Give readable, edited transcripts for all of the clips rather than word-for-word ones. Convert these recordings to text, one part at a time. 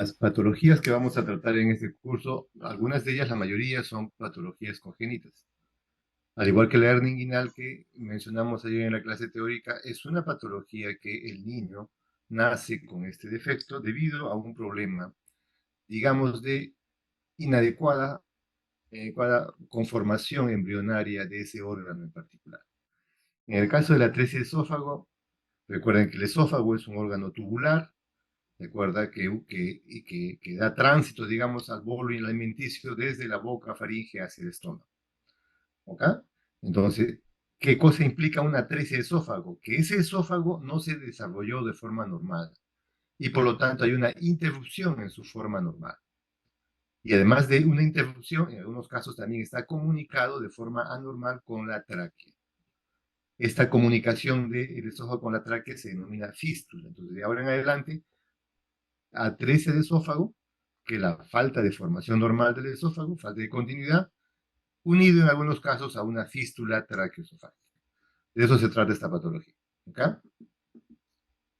Las patologías que vamos a tratar en este curso, algunas de ellas, la mayoría, son patologías congénitas. Al igual que la hernia inguinal que mencionamos ayer en la clase teórica, es una patología que el niño nace con este defecto debido a un problema, digamos, de inadecuada, conformación embrionaria de ese órgano en particular. En el caso de la atresia de esófago, recuerden que el esófago es un órgano tubular. Recuerda que da tránsito, digamos, al bolo alimenticio desde la boca faringe hacia el estómago. ¿Ok? Entonces, ¿qué cosa implica una atresia de esófago? Que ese esófago no se desarrolló de forma normal y por lo tanto hay una interrupción en su forma normal. Y además de una interrupción, en algunos casos también está comunicado de forma anormal con la tráquea. Esta comunicación del esófago con la tráquea se denomina fístula. Entonces, de ahora en adelante, atresia de esófago, que la falta de formación normal del esófago, falta de continuidad, unido en algunos casos a una fístula traqueoesofágica. De eso se trata esta patología. ¿Ok?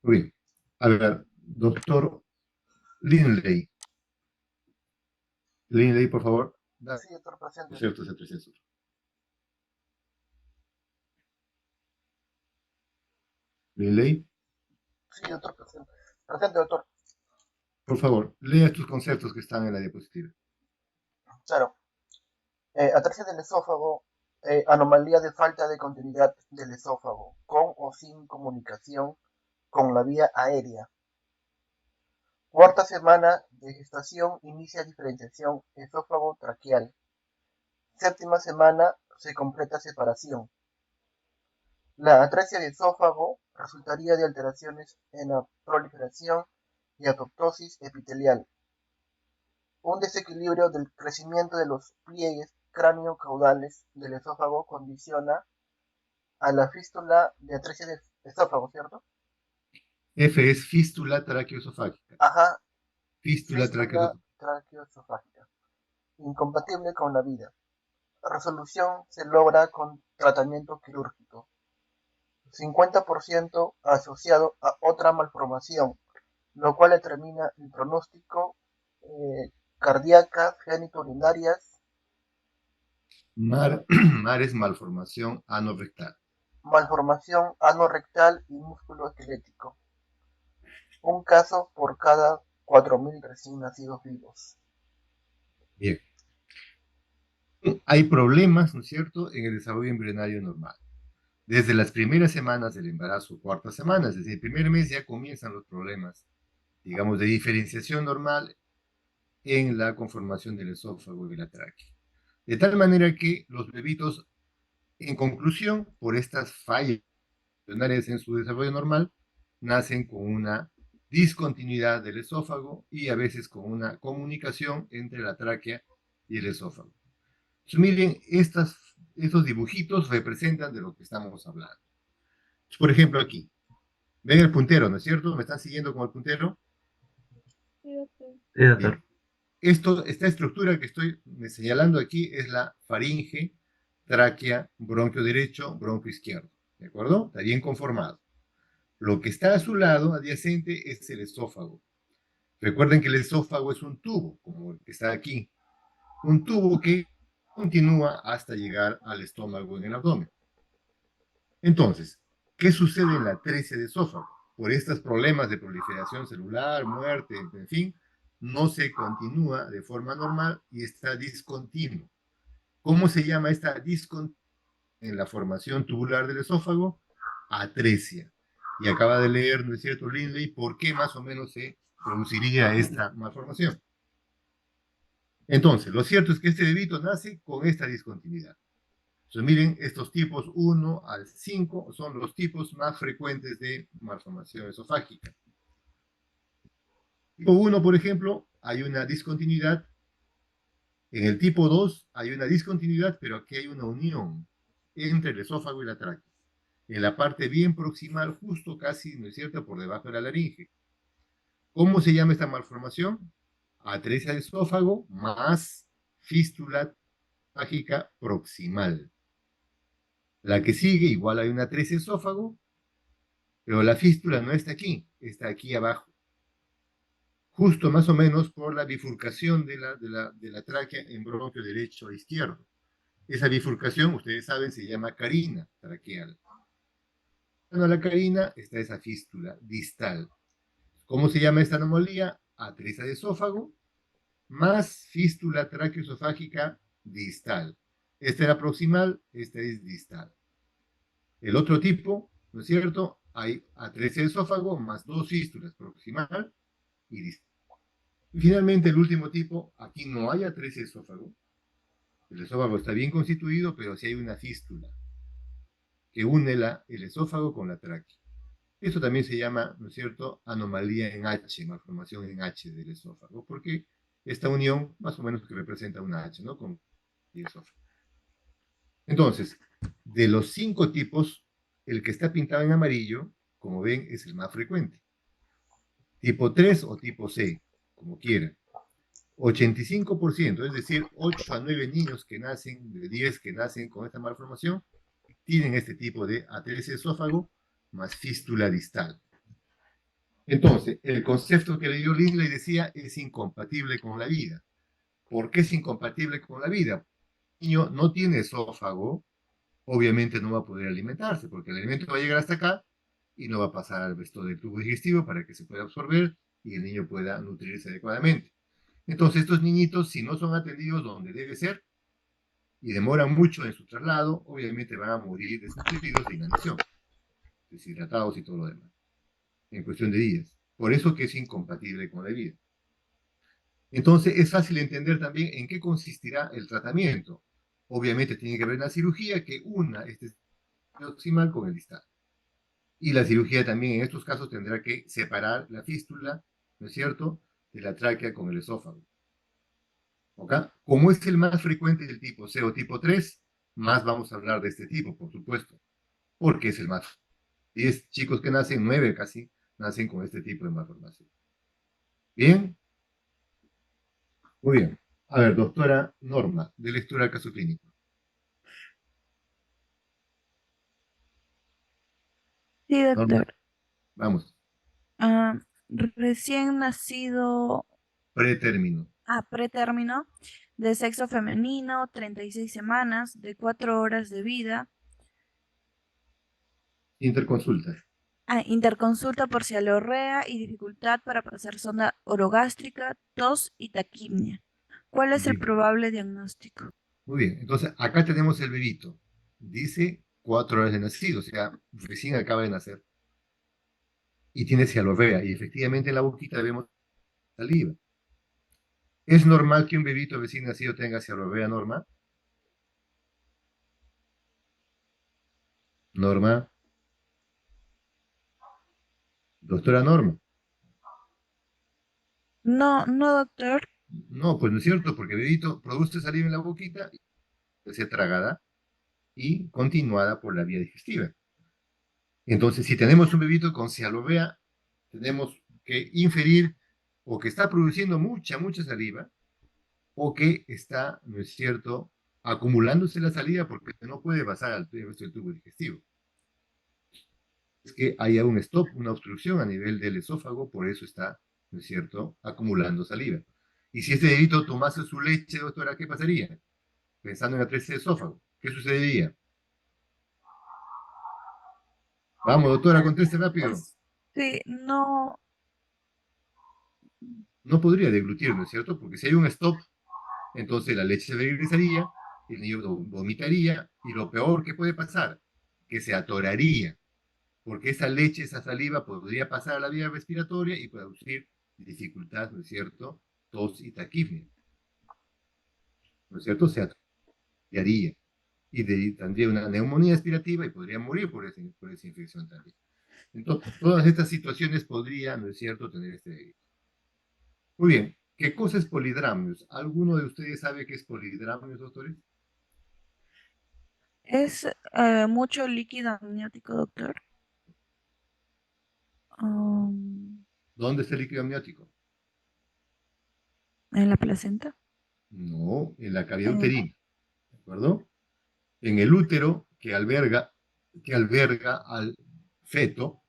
Muy bien. A ver, doctor Linley. Linley, por favor. Da Sí, doctor, presente. cierto, ese proceso. Linley, Sí, doctor, presente. Presente, doctor. por favor, lea estos conceptos que están en la diapositiva. Claro. Atrofia del esófago, anomalía de falta de continuidad del esófago, con o sin comunicación con la vía aérea. Cuarta semana de gestación inicia diferenciación esófago-traqueal. Séptima semana se completa separación. La atresia de esófago resultaría de alteraciones en la proliferación y apoptosis epitelial, un desequilibrio del crecimiento de los pliegues cráneo-caudales del esófago condiciona a la fístula de atresia de esófago, ¿cierto? F es fístula traqueoesofágica. Ajá, Fístula fístula traqueoesofágica. traqueoesofágica, incompatible con la vida. Resolución se logra con tratamiento quirúrgico. 50% asociado a otra malformación, lo cual determina el pronóstico cardíacas, genitourinarias, Mares malformación anorrectal. malformación anorrectal y músculo esquelético. Un caso por cada 4.000 recién nacidos vivos. Bien. Hay problemas, ¿no es cierto?, en el desarrollo embrionario normal. Desde las primeras semanas del embarazo, cuarta semana, desde el primer mes ya comienzan los problemas, digamos, de diferenciación normal en la conformación del esófago y de la tráquea. De tal manera que los bebitos, en conclusión, por estas fallas embrionarias en su desarrollo normal, nacen con una discontinuidad del esófago y a veces con una comunicación entre la tráquea y el esófago. Miren, estos dibujitos representan de lo que estamos hablando. Por ejemplo, aquí, ven el puntero, ¿no es cierto? ¿Me están siguiendo con el puntero? Sí, doctor. Sí, doctor. Bien. Esta estructura que estoy señalando aquí es la faringe, tráquea, bronquio derecho, bronquio izquierdo. ¿De acuerdo? Está bien conformado. Lo que está a su lado, adyacente, es el esófago. Recuerden que el esófago es un tubo, como el que está aquí. Un tubo que continúa hasta llegar al estómago en el abdomen. Entonces, ¿qué sucede en la atresia de esófago? Por estos problemas de proliferación celular, muerte, en fin, no se continúa de forma normal y está discontinuo. ¿Cómo se llama esta discontinuidad en la formación tubular del esófago? Atresia. Y acaba de leer, ¿no es cierto, Lindley, por qué más o menos se produciría esta malformación? Entonces, lo cierto es que este bebito nace con esta discontinuidad. Entonces, miren, estos tipos 1 al 5 son los tipos más frecuentes de malformación esofágica. Tipo 1, por ejemplo, hay una discontinuidad. En el tipo 2 hay una discontinuidad, pero aquí hay una unión entre el esófago y la tráquea. En la parte bien proximal, justo casi, ¿no es cierto?, por debajo de la laringe. ¿Cómo se llama esta malformación? Atresia de esófago más fístula esofágica proximal. La que sigue, igual hay una atresia de esófago, pero la fístula no está aquí abajo. justo más o menos por la bifurcación de la tráquea en bronquio derecho e izquierdo. Esa bifurcación, ustedes saben, se llama carina traqueal. Bueno, la carina está esa fístula distal. ¿Cómo se llama esta anomalía? Atresia de esófago más fístula traqueoesofágica distal. Esta era proximal, esta es distal. El otro tipo, ¿no es cierto? Hay atresia de esófago más dos fístulas, proximal y distal. Y finalmente, el último tipo, aquí no hay atresia de esófago. El esófago está bien constituido, pero sí hay una fístula que une el esófago con la tráquea. Esto también se llama, ¿no es cierto?, anomalía en H, malformación en H del esófago, porque esta unión más o menos que representa una H, ¿no?, con el esófago. Entonces, de los 5 tipos, el que está pintado en amarillo, como ven, es el más frecuente. Tipo 3 o tipo C, como quieran. 85%, es decir, 8 a 9 niños que nacen, de 10 que nacen con esta malformación, tienen este tipo de atresia de esófago más fístula distal. Entonces, el concepto que le dio Lindley decía es incompatible con la vida. ¿Por qué es incompatible con la vida? El niño no tiene esófago, obviamente no va a poder alimentarse, porque el alimento va a llegar hasta acá y no va a pasar al resto del tubo digestivo para que se pueda absorber y el niño pueda nutrirse adecuadamente. Entonces, estos niñitos, si no son atendidos donde debe ser y demoran mucho en su traslado, obviamente van a morir desnutridos de inanición, deshidratados y todo lo demás, en cuestión de días. Por eso que es incompatible con la vida. Entonces, es fácil entender también en qué consistirá el tratamiento. Obviamente tiene que haber una cirugía que una este proximal con el distal. Y la cirugía también en estos casos tendrá que separar la fístula, ¿no es cierto?, de la tráquea con el esófago. ¿Ok? Como es el más frecuente del tipo C o tipo 3, más vamos a hablar de este tipo, por supuesto, porque es el más. 10 chicos que nacen, 9 casi, nacen con este tipo de malformación. ¿Bien? Muy bien. A ver, doctora Norma, de lectura al caso clínico. Sí, Norma, doctor. vamos. Ah, recién nacido Pretérmino. a pretérmino, de sexo femenino, 36 semanas, de 4 horas de vida. Interconsulta. Interconsulta por cialorrea y dificultad para pasar sonda orogástrica, tos y taquimia. ¿Cuál es el Bien. probable diagnóstico? Muy bien. Entonces, acá tenemos el bebito. Dice 4 horas de nacido, o sea, recién acaba de nacer. Y tiene cialorrea. Y efectivamente en la boquita vemos saliva. ¿Es normal que un bebito recién nacido tenga cialorrea normal? Norma, doctora Norma. No, no, doctor. No, pues no es cierto, porque el bebito produce saliva en la boquita, y se tragada y continuada por la vía digestiva. Entonces, si tenemos un bebito con cialorrea, tenemos que inferir o que está produciendo mucha saliva, o que está, ¿no es cierto?, acumulándose la saliva porque no puede pasar al resto del tubo digestivo. Es que haya un stop, una obstrucción a nivel del esófago, por eso está, ¿no es cierto?, acumulando saliva. Y si este bebito tomase su leche, doctora, ¿qué pasaría? Pensando en la atresia de esófago, ¿qué sucedería? Vamos, doctora, conteste rápido. Sí, no. No podría deglutir, ¿no es cierto? Porque si hay un stop, entonces la leche se regresaría, el niño vomitaría, y lo peor que puede pasar, que se atoraría, porque esa leche, esa saliva podría pasar a la vía respiratoria y producir dificultad, ¿no es cierto? Tos y taquipnea, ¿no es cierto? Se atoraría y tendría una neumonía aspirativa y podría morir por esa infección también. Entonces, todas estas situaciones podrían, ¿no es cierto?, tener este delito. Muy bien, ¿qué cosa es polidramios? ¿Alguno de ustedes sabe qué es polidramios, doctores? Es mucho líquido amniótico, doctor. ¿Dónde está el líquido amniótico? En la placenta. No, en la cavidad En- uterina, ¿de acuerdo? En el útero que alberga al feto,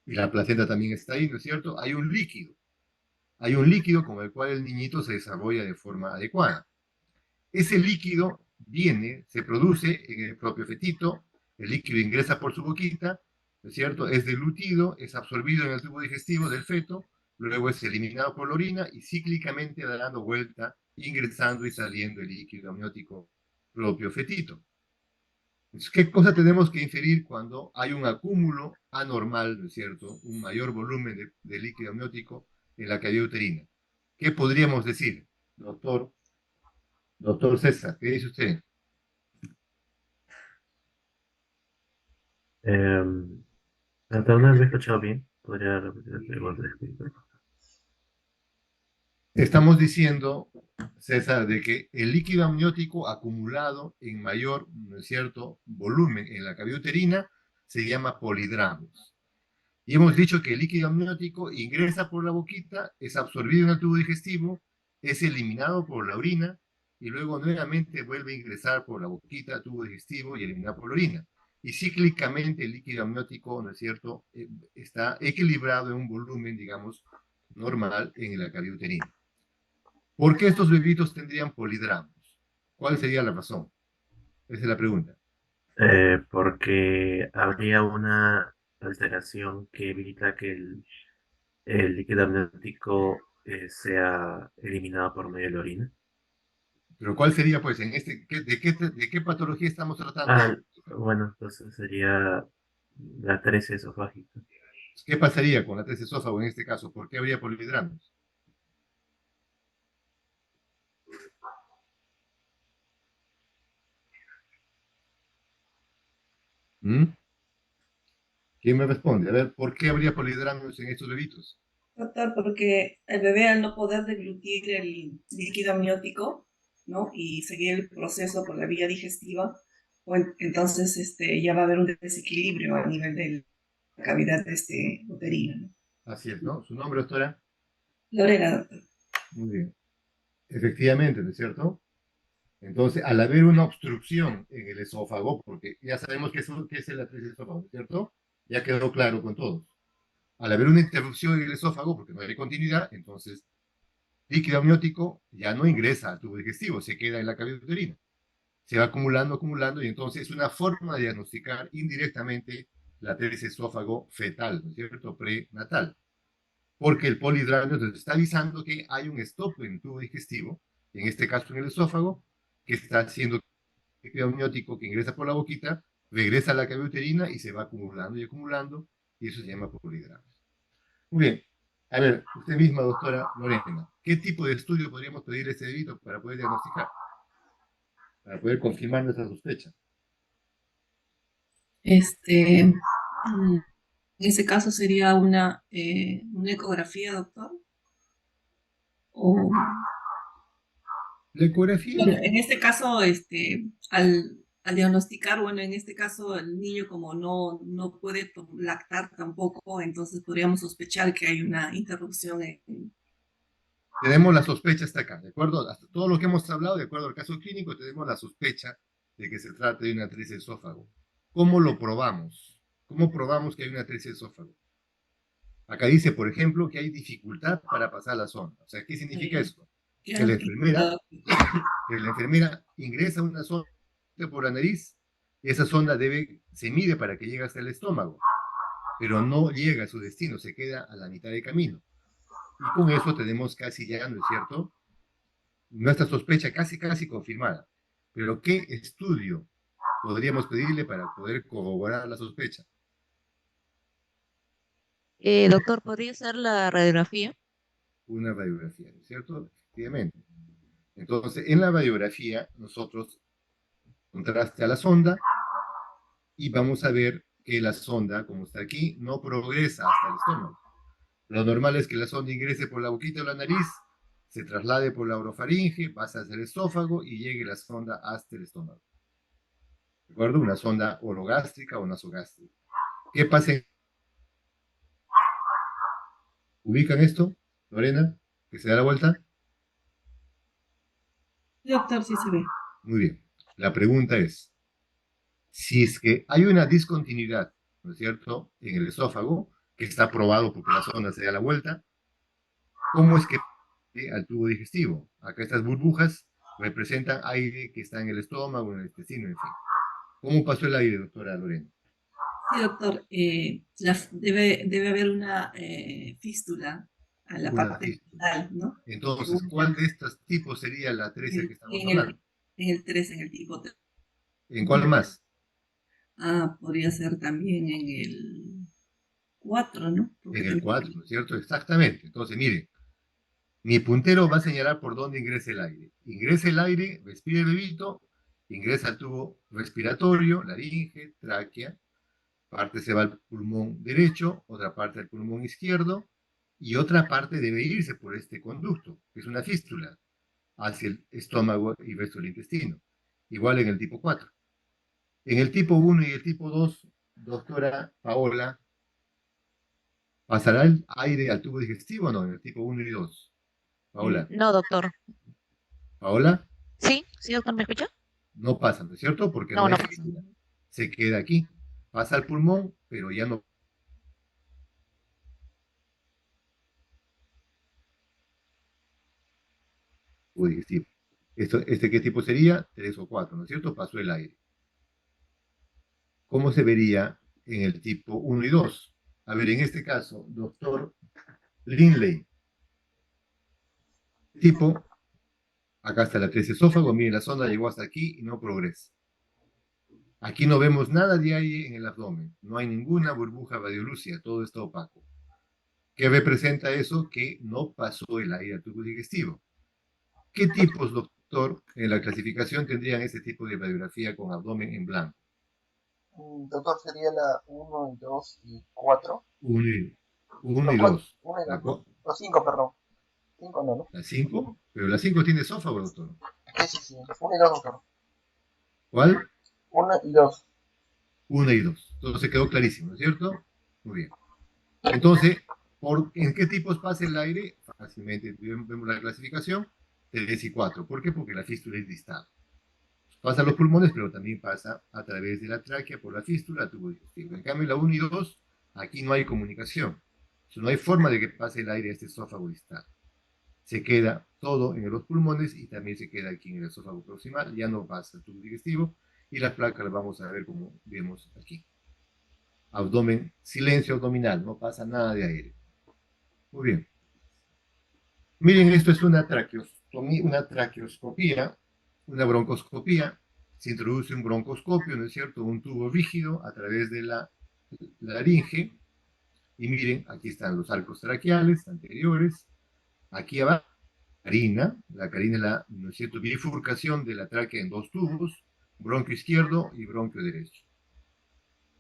y la placenta también está ahí, ¿no es cierto? Hay un líquido. hay un líquido con el cual el niñito se desarrolla de forma adecuada. Ese líquido se produce en el propio fetito, el líquido ingresa por su boquita, ¿no es cierto? Es dilutido, es absorbido en el tubo digestivo del feto, luego es eliminado por la orina y cíclicamente va dando vuelta, ingresando y saliendo el líquido amniótico propio fetito. Entonces, ¿qué cosa tenemos que inferir cuando hay un acúmulo anormal, ¿no es cierto? Un mayor volumen de líquido amniótico en la cavidad uterina. ¿Qué podríamos decir, doctor César? ¿Qué dice usted? Doctor, no lo he escuchado bien. ¿Podría repetir la pregunta? Disculpe. Estamos diciendo, César, de que el líquido amniótico acumulado en mayor, ¿no es cierto?, volumen en la cavidad uterina se llama polidramus. Y hemos dicho que el líquido amniótico ingresa por la boquita, es absorbido en el tubo digestivo, es eliminado por la orina y luego nuevamente vuelve a ingresar por la boquita, tubo digestivo y eliminado por la orina. Y cíclicamente el líquido amniótico, ¿no es cierto?, está equilibrado en un volumen, digamos, normal en la cavidad uterina. ¿Por qué estos bebitos tendrían polidramus? ¿Cuál sería la razón? Esa es la pregunta. Porque habría una alteración que evita que el líquido amniótico sea eliminado por medio de la orina. Pero ¿cuál sería, pues, de qué patología estamos Ah, tratando? bueno, entonces sería la atresia esofágica. ¿Qué pasaría con la tres esófago en este caso? ¿Por qué habría polidramus? ¿Mm? ¿Quién me responde? A ver, ¿por qué habría polidramus en estos bebitos? Doctor, porque el bebé al no poder deglutir el líquido amniótico, ¿no? Y seguir el proceso por la vía digestiva, entonces ya va a haber un desequilibrio a nivel de la cavidad uterina, ¿no? Así es, ¿no? ¿Su nombre, doctora? Lorena, doctor. Muy bien. Efectivamente, ¿no es cierto? Entonces, al haber una obstrucción en el esófago, porque ya sabemos qué es el atriz del esófago, ¿no es cierto? Ya quedó claro con todos. Al haber una interrupción en el esófago, porque no hay continuidad, entonces líquido amniótico ya no ingresa al tubo digestivo, se queda en la cavidad uterina. Se va acumulando, acumulando, y entonces es una forma de diagnosticar indirectamente la tesis esófago fetal, ¿no es cierto? Prenatal. Porque el polidramus nos está avisando que hay un stop en el tubo digestivo, en este caso en el esófago, que está haciendo líquido amniótico que ingresa por la boquita, regresa a la cavidad uterina y se va acumulando, y eso se llama polidramus. Muy bien. A ver, usted misma, doctora Lorena, ¿qué tipo de estudio podríamos pedir a este bebito para poder diagnosticar? Para poder confirmar nuestra sospecha. En ese caso sería una ecografía, doctor. O, La ecografía, bueno, en este caso, al diagnosticar, bueno, en este caso el niño como no puede lactar tampoco, entonces podríamos sospechar que hay una interrupción tenemos la sospecha hasta acá, ¿de acuerdo? Hasta todo lo que hemos hablado, de acuerdo al caso clínico, tenemos la sospecha de que se trata de una atriz esófago. ¿Cómo lo probamos? ¿Cómo probamos que hay una atriz esófago? Acá dice, por ejemplo, que hay dificultad para pasar la sonda. O sea, ¿qué significa esto? Que la enfermera ingresa una sonda por la nariz y esa sonda se mide para que llegue hasta el estómago, pero no llega a su destino, se queda a la mitad del camino. Y con eso tenemos casi ya, ¿no es cierto?, nuestra sospecha casi confirmada. Pero ¿qué estudio podríamos pedirle para poder corroborar la sospecha? Doctor, ¿podría ser la radiografía? Una radiografía, ¿no es cierto? Efectivamente. Entonces, en la radiografía, nosotros contraste a la sonda y vamos a ver que la sonda, como está aquí, no progresa hasta el estómago. Lo normal es que la sonda ingrese por la boquita o la nariz, se traslade por la orofaringe, pase hacia el esófago y llegue la sonda hasta el estómago. ¿De acuerdo? Una sonda orogástrica o nasogástrica. ¿Qué pasa? ¿Ubican esto, Lorena? ¿Que se da la vuelta? Doctor, sí se ve. Muy bien. La pregunta es, si es que hay una discontinuidad, ¿no es cierto?, en el esófago, que está probado porque la sonda se da la vuelta, ¿Cómo es que al tubo digestivo? Acá estas burbujas representan aire que está en el estómago, en el intestino, en fin. ¿Cómo pasó el aire, doctora Lorena? Sí, doctor, debe haber una fístula a la Una parte fístula. final, ¿no? Entonces, ¿cuál de estos tipos sería la 13 que estamos hablando? En el 3, en el tipo 3. ¿En cuál más? Ah, podría ser también en el 4, ¿no? Porque En el también 4, ¿no es cierto? Exactamente. Entonces, miren, mi puntero va a señalar por dónde ingresa el aire. Ingresa el aire, respira el bebito, ingresa al tubo respiratorio, laringe, tráquea, parte se va al pulmón derecho, otra parte al pulmón izquierdo, y otra parte debe irse por este conducto, que es una fístula, hacia el estómago y resto del intestino. Igual en el tipo 4. En el tipo 1 y el tipo 2, doctora Paola, ¿pasará el aire al tubo digestivo o no? En el tipo 1 y 2. Paola. No, doctor. Paola, ¿Sí? ¿Sí, doctor? ¿Me escucha? no pasa, ¿no es cierto? Porque no No, hay no pasa. fístula. Se queda aquí. Pasa al pulmón, pero ya no tubo digestivo. ¿Qué tipo sería? 3 o 4, ¿no es cierto? Pasó el aire. ¿Cómo se vería en el tipo 1 y 2? A ver, en este caso, doctor Linley, tipo, acá está la 3 esófago, mire, la sonda llegó hasta aquí y no progresa. Aquí no vemos nada de aire en el abdomen, no hay ninguna burbuja radiolúcida, todo está opaco. ¿Qué representa eso? Que no pasó el aire al tubo digestivo. ¿Qué tipos, doctor, en la clasificación tendrían este tipo de radiografía con abdomen en blanco? Doctor, sería la 1 y 2 y 4. 1 y, uno No, y 4, 2. 1 y La, 2, ¿no? Los 5, perdón. 5 no, ¿no? la 5, pero la 5 tiene esófago, doctor. Sí, sí, sí. 1 y 2, doctor. ¿Cuál? 1 y 2. 1 y 2. Entonces quedó clarísimo, ¿no es cierto? Muy bien. Entonces, ¿en qué tipos pasa el aire? Fácilmente vemos la clasificación, 3 y 4. ¿Por qué? Porque la fístula es distal. Pasa a los pulmones, pero también pasa a través de la tráquea por la fístula al tubo digestivo. En cambio, la 1 y 2, aquí no hay comunicación. O sea, no hay forma de que pase el aire a este esófago distal. Se queda todo en los pulmones y también se queda aquí en el esófago proximal, ya no pasa al tubo digestivo y las placas las vamos a ver como vemos aquí. Abdomen, silencio abdominal, no pasa nada de aire. Muy bien. Miren, esto es una traqueoscopía, una broncoscopía. Se introduce un broncoscopio, ¿no es cierto? Un tubo rígido a través de la laringe. Y miren, aquí están los arcos traqueales anteriores. Aquí abajo, la carina es la, ¿no es cierto?, bifurcación de la tráquea en dos tubos, bronquio izquierdo y bronquio derecho.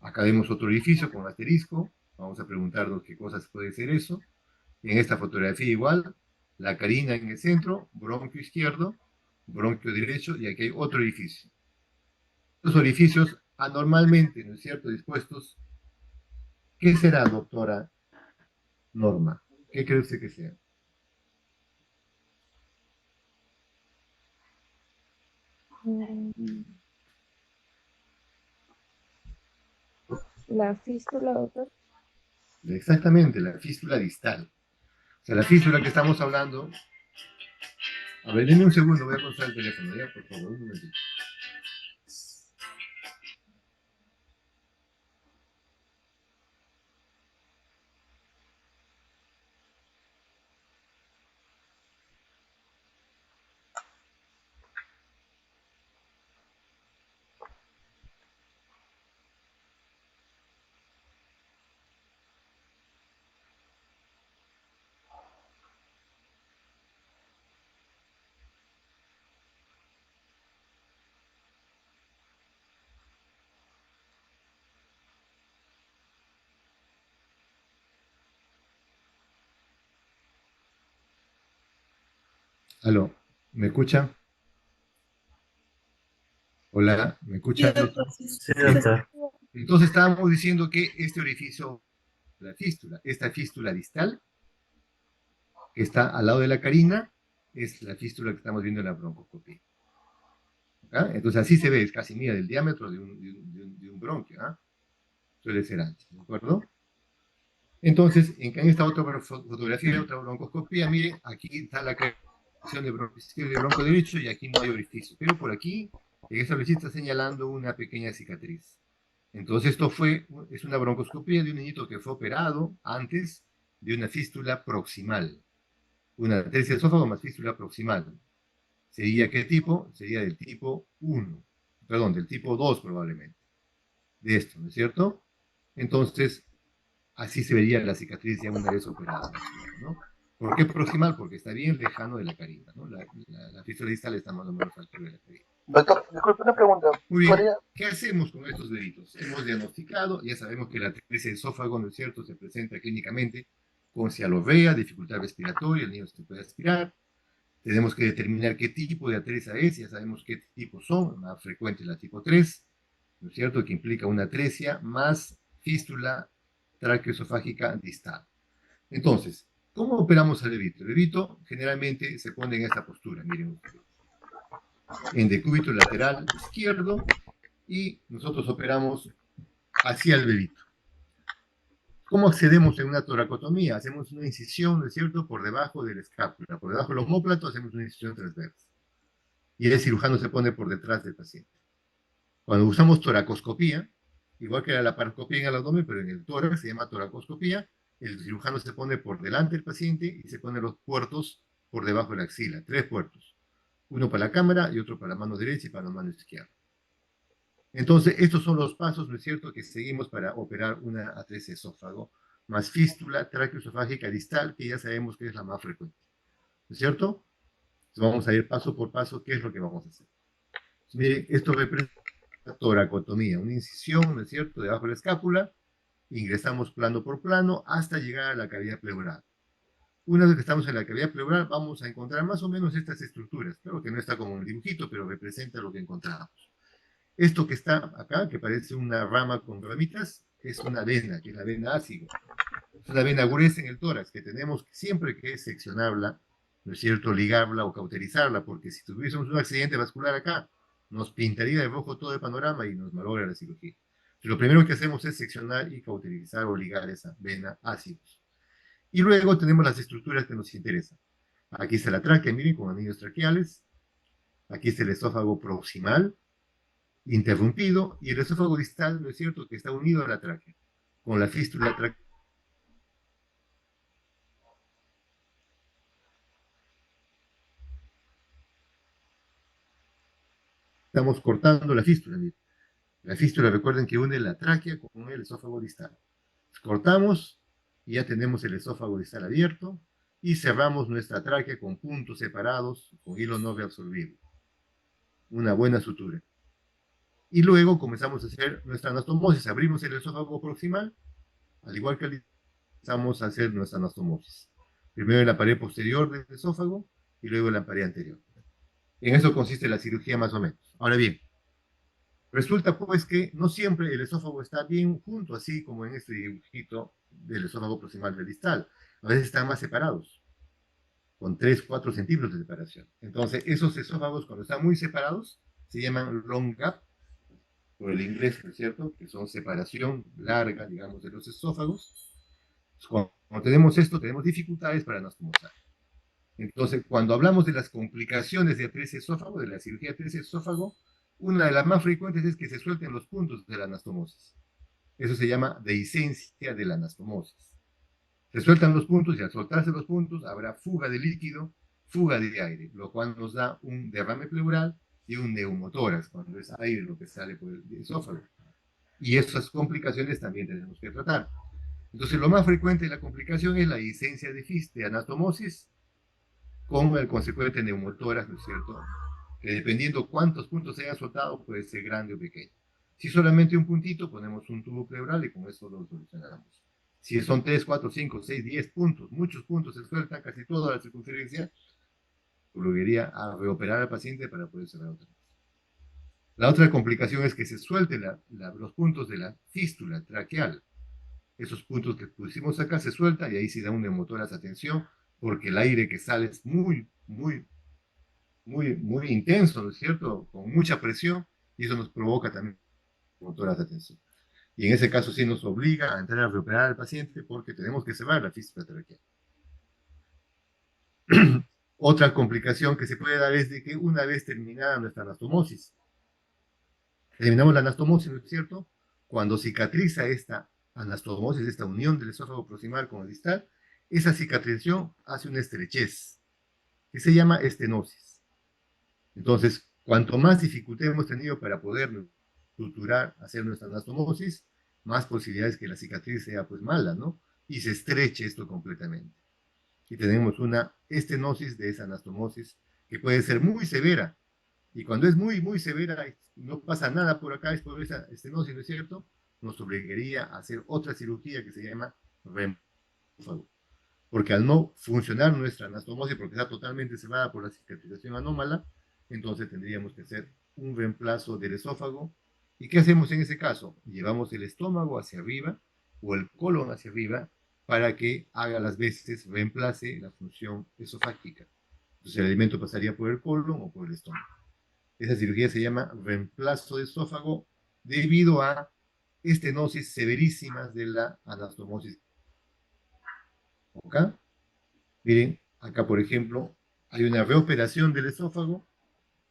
Acá vemos otro orificio con asterisco. Vamos a preguntarnos qué cosas puede ser eso. En esta fotografía igual, la carina en el centro, bronquio izquierdo, bronquio derecho, y aquí hay otro orificio. Los orificios anormalmente, ¿no es cierto?, dispuestos. ¿Qué será, doctora Norma? ¿Qué cree usted que sea? La fístula, doctor. Exactamente, la fístula distal. O sea, la fístula que estamos hablando. A ver, denme un segundo, voy a consultar el teléfono, ya, por favor, un momentito. Aló, ¿me escucha? Hola, ¿me sí, escucha, doctor, doctor? sí, Sí, sí, doctor. Entonces estábamos diciendo que este orificio, la fístula, esta fístula distal, que está al lado de la carina, es la fístula que estamos viendo en la broncoscopia. ¿Ah? Entonces así se ve, es casi mira del diámetro de un bronquio. ¿Ah? Suele ser ancho, ¿de acuerdo? Entonces, en esta otra fotografía, otra broncoscopía, miren, aquí está la creación de bronco izquierdo y bronco derecho y aquí no hay orificio. Pero por aquí, en esta orificio está señalando una pequeña cicatriz. Entonces, es una broncoscopía de un niñito que fue operado antes de una fístula proximal. Una atresia del esófago más fístula proximal. ¿Sería qué tipo? Sería del tipo 1. Perdón, del tipo 2 probablemente. De esto, ¿no es cierto? Entonces, así se vería la cicatriz ya una vez operada, ¿no? ¿Por qué proximal? Porque está bien lejano de la carina, ¿no? La fístula distal está más o menos a la altura de la carina. Doctor, disculpe una pregunta. Muy bien, ¿Podría... ¿qué hacemos con estos deditos? Hemos diagnosticado, ya sabemos que la atresia del esófago, ¿no es cierto?, se presenta clínicamente con cialorrea, dificultad respiratoria, el niño se puede aspirar. Tenemos que determinar qué tipo de atresia es, ya sabemos qué tipos son, más frecuente la tipo 3, ¿no es cierto?, que implica una atresia más fístula traqueoesofágica distal. Entonces, ¿cómo operamos al bebito? El bebito generalmente se pone en esta postura, miren ustedes, en decúbito lateral izquierdo, y nosotros operamos hacia el bebito. ¿Cómo accedemos en una toracotomía? Hacemos una incisión, ¿no es cierto?, por debajo de la escápula, por debajo del omóplato hacemos una incisión transversa. Y el cirujano se pone por detrás del paciente. Cuando usamos toracoscopía, igual que la laparoscopía en el abdomen, pero en el tórax se llama toracoscopía, el cirujano se pone por delante del paciente y se pone los puertos por debajo de la axila, 3 puertos. Uno para la cámara y otro para la mano derecha y para la mano izquierda. Entonces, estos son los pasos, ¿no es cierto?, que seguimos para operar una atresia esófago, más fístula traqueoesofágica distal, que ya sabemos que es la más frecuente. ¿No es cierto? Entonces, vamos a ir paso por paso qué es lo que vamos a hacer. Entonces, mire, esto representa toracotomía, una incisión, ¿no es cierto?, debajo de la escápula, ingresamos plano por plano hasta llegar a la cavidad pleural. Una vez que estamos en la cavidad pleural, vamos a encontrar más o menos estas estructuras. Claro que no está como en el dibujito, pero representa lo que encontramos. Esto que está acá, que parece una rama con ramitas, es una vena, que es la vena ácido. Es una vena gruesa en el tórax, que tenemos siempre que seccionarla, ¿no es cierto?, ligarla o cauterizarla, porque si tuviésemos un accidente vascular acá, nos pintaría de rojo todo el panorama y nos malogra la cirugía. Entonces, lo primero que hacemos es seccionar y cauterizar o ligar esa vena ácido. Y luego tenemos las estructuras que nos interesan. Aquí está la tráquea, miren, con anillos traqueales. Aquí está el esófago proximal, interrumpido, y el esófago distal, ¿no es cierto?, que está unido a la tráquea, con la fístula traqueal. Estamos cortando la fístula, miren. La fístula, recuerden que une la tráquea con el esófago distal. Cortamos y ya tenemos el esófago distal abierto y cerramos nuestra tráquea con puntos separados con hilo no reabsorbible. Una buena sutura. Y luego comenzamos a hacer nuestra anastomosis. Abrimos el esófago proximal, al igual que comenzamos a hacer nuestra anastomosis. Primero en la pared posterior del esófago y luego en la pared anterior. En eso consiste la cirugía más o menos. Ahora bien, resulta pues que no siempre el esófago está bien junto, así como en este dibujito del esófago proximal del distal. A veces están más separados, con 3, 4 centímetros de separación. Entonces, esos esófagos, cuando están muy separados, se llaman long gap, por el inglés, ¿no es cierto?, que son separación larga, digamos, de los esófagos. Cuando tenemos esto, tenemos dificultades para anastomosar. Entonces, cuando hablamos de las complicaciones de atresia esófago, de la cirugía de atresia esófago, una de las más frecuentes es que se suelten los puntos de la anastomosis. Eso se llama dehiscencia de la anastomosis. Se sueltan los puntos y al soltarse los puntos habrá fuga de líquido, fuga de aire, lo cual nos da un derrame pleural y un neumotórax, cuando es aire lo que sale por el esófago. Y esas complicaciones también tenemos que tratar. Entonces, lo más frecuente de la complicación es la dehiscencia de anastomosis con el consecuente neumotórax, ¿no es cierto?, que dependiendo cuántos puntos se hayan soltado, puede ser grande o pequeño. Si solamente un puntito, ponemos un tubo pleural y con eso lo solucionamos. Si son 3, 4, 5, 6, 10 puntos, muchos puntos se sueltan, casi toda la circunferencia, obligaría a reoperar al paciente para poder cerrar otra vez. La otra complicación es que se suelten los puntos de la fístula traqueal. Esos puntos que pusimos acá se sueltan y ahí se da un neumotórax, atención, porque el aire que sale es muy intenso, ¿no es cierto?, con mucha presión, y eso nos provoca también neumotórax, atención. Y en ese caso sí nos obliga a entrar a reoperar al paciente porque tenemos que cerrar la fístula traqueal. Otra complicación que se puede dar es de que una vez terminada nuestra anastomosis, eliminamos la anastomosis, ¿no es cierto? Cuando cicatriza esta anastomosis, esta unión del esófago proximal con el distal, esa cicatrización hace una estrechez, que se llama estenosis. Entonces, cuanto más dificultad hemos tenido para poder suturar, hacer nuestra anastomosis, más posibilidades que la cicatriz sea pues mala, ¿no? Y se estreche esto completamente. Y tenemos una estenosis de esa anastomosis que puede ser muy severa. Y cuando es muy, muy severa y no pasa nada por acá, es por esa estenosis, ¿no es cierto? Nos obligaría a hacer otra cirugía que se llama reemplazo. Porque al no funcionar nuestra anastomosis, porque está totalmente cerrada por la cicatrización anómala, entonces tendríamos que hacer un reemplazo del esófago. ¿Y qué hacemos en ese caso? Llevamos el estómago hacia arriba o el colon hacia arriba para que haga las veces, reemplace la función esofágica. Entonces el alimento pasaría por el colon o por el estómago. Esa cirugía se llama reemplazo de esófago debido a estenosis severísimas de la anastomosis. ¿Ok? Miren, acá por ejemplo, hay una reoperación del esófago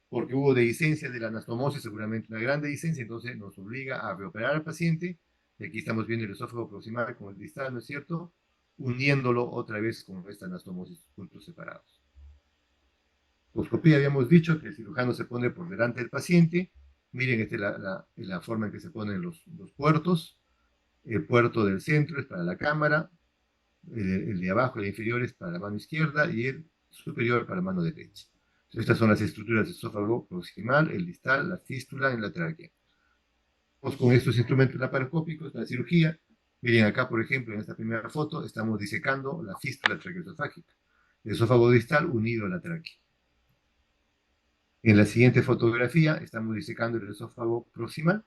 porque hubo dehiscencia de la anastomosis, seguramente una gran dehiscencia, entonces nos obliga a reoperar al paciente. Y aquí estamos viendo el esófago proximal con el distal, ¿no es cierto? Uniéndolo otra vez con esta anastomosis, puntos separados. Endoscopía, habíamos dicho que el cirujano se pone por delante del paciente. Miren, esta es la forma en que se ponen los puertos. El puerto del centro es para la cámara, el de abajo, el inferior es para la mano izquierda y el superior para la mano derecha. Entonces, estas son las estructuras del esófago proximal, el distal, la fístula y la tráquea. Vamos con estos instrumentos laparoscópicos, la cirugía. Miren acá, por ejemplo, en esta primera foto, estamos disecando la fístula traqueoesofágica. El esófago distal unido a la tráquea. En la siguiente fotografía estamos disecando el esófago proximal.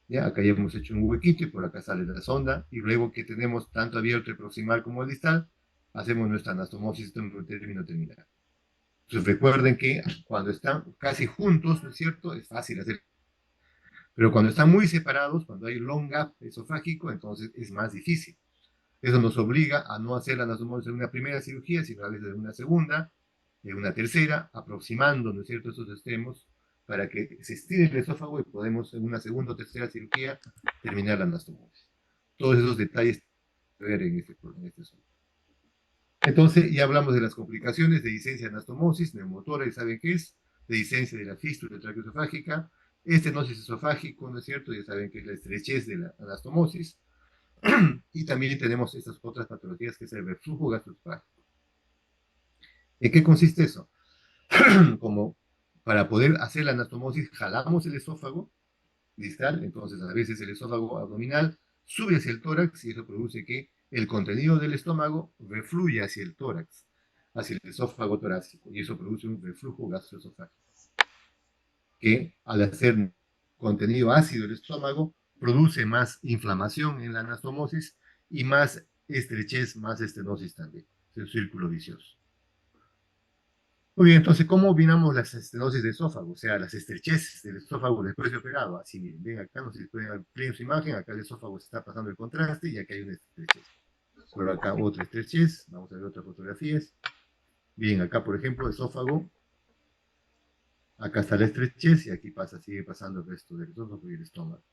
¿Ya? Acá ya hemos hecho un huequito y por acá sale la sonda. Y luego que tenemos tanto abierto el proximal como el distal, hacemos nuestra anastomosis en un término terminal. Entonces recuerden que cuando están casi juntos, ¿no es cierto? Es fácil hacer. Pero cuando están muy separados, cuando hay long gap esofágico, entonces es más difícil. Eso nos obliga a no hacer la anastomosis en una primera cirugía, sino a veces en una segunda, en una tercera, aproximando, ¿no es cierto?, esos extremos para que se estire el esófago y podemos en una segunda o tercera cirugía terminar la anastomosis. Todos esos detalles que ver en este asunto. Entonces, ya hablamos de las complicaciones de dehiscencia de anastomosis, neumotora, y saben qué es, dehiscencia de la fístula traqueoesofágica, estenosis esofágico, ¿no es cierto? Ya saben que es la estrechez de la anastomosis, y también tenemos estas otras patologías que es el reflujo gastroesofágico. ¿En qué consiste eso? Como para poder hacer la anastomosis, jalamos el esófago distal, entonces a veces el esófago abdominal sube hacia el tórax y eso produce que el contenido del estómago refluye hacia el tórax, hacia el esófago torácico, y eso produce un reflujo gastroesofágico, que al hacer contenido ácido del estómago, produce más inflamación en la anastomosis y más estrechez, más estenosis también. Es un círculo vicioso. Muy bien, entonces, ¿cómo opinamos las estenosis de esófago? O sea, las estrecheces del esófago después de operado. Así, miren, ven acá, no sé si pueden ampliar su imagen, acá el esófago se está pasando el contraste y acá hay una estrechez. Por acá otra estrechez, vamos a ver otras fotografías. Bien, acá por ejemplo, esófago. Acá está la estrechez y aquí pasa, sigue pasando el resto del esófago y el estómago.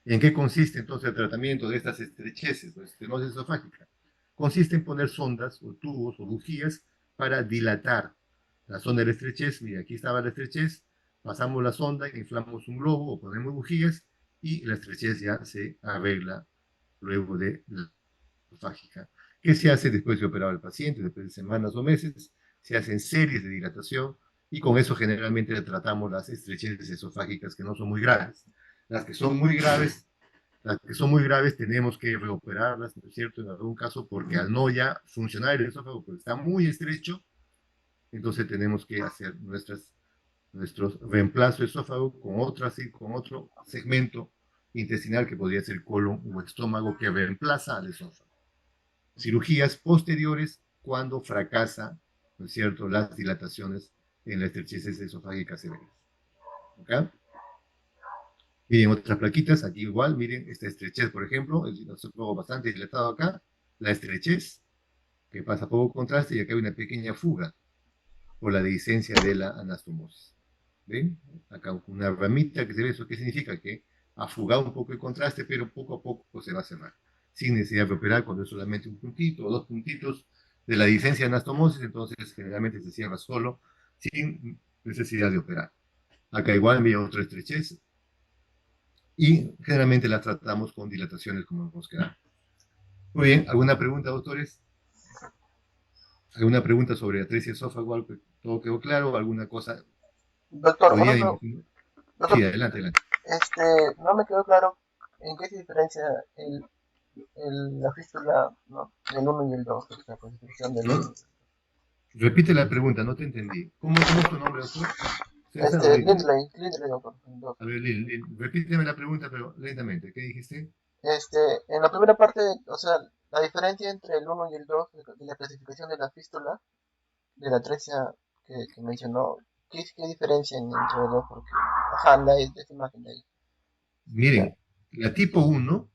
¿En qué consiste entonces el tratamiento de estas estrecheces, de estenosis esofágica? Consiste en poner sondas o tubos o bujías para dilatar la sonda de la estrechez. Mira, aquí estaba la estrechez, pasamos la sonda, inflamos un globo o ponemos bujías y la estrechez ya se arregla luego de la esofágica. ¿Qué se hace después de operar al paciente? Después de semanas o meses, se hacen series de dilatación y con eso generalmente tratamos las estrecheces esofágicas que no son muy graves. Las que son muy graves tenemos que reoperarlas, ¿no es cierto?, en algún caso, porque al no ya funcionar el esófago, porque está muy estrecho, entonces tenemos que hacer nuestros reemplazo de esófago con otro segmento intestinal que podría ser colon o estómago que reemplaza al esófago. Cirugías posteriores cuando fracasa, ¿no es cierto?, las dilataciones en las estrecheces esofágicas severas. ¿Ok? Miren otras plaquitas, aquí igual, miren esta estrechez, por ejemplo, es un esófago bastante dilatado acá, la estrechez, que pasa poco contraste y acá hay una pequeña fuga por la dehiscencia de la anastomosis. ¿Ven? Acá una ramita que se ve, ¿eso qué significa? Que ha fugado un poco el contraste, pero poco a poco se va a cerrar, sin necesidad de operar cuando es solamente un puntito o dos puntitos de la dehiscencia de anastomosis, entonces generalmente se cierra solo, sin necesidad de operar. Acá igual había otra estrechez, y generalmente las tratamos con dilataciones como hemos quedado. Muy bien, ¿alguna pregunta, doctores? ¿Alguna pregunta sobre atresia esófago? ¿Algo que todo quedó claro? ¿Alguna cosa Doctor, podían imaginar? Sí, doctor, adelante, adelante. no me quedó claro en qué se diferencia la fístula, ¿no? Del uno y el 2, la constitución del ¿No? uno. Repite la pregunta, no te entendí. ¿Cómo es tu nombre, doctor? César o Lindley. Lindley, doctor. A ver, repíteme la pregunta, pero lentamente. ¿Qué dijiste? En la primera parte, o sea, la diferencia entre el uno y el 2 de la clasificación de la fístula, de la atresia que mencionó, ¿qué diferencia entre los dos? Porque, ajá, esa imagen de ahí. Ya. Miren, la tipo 1,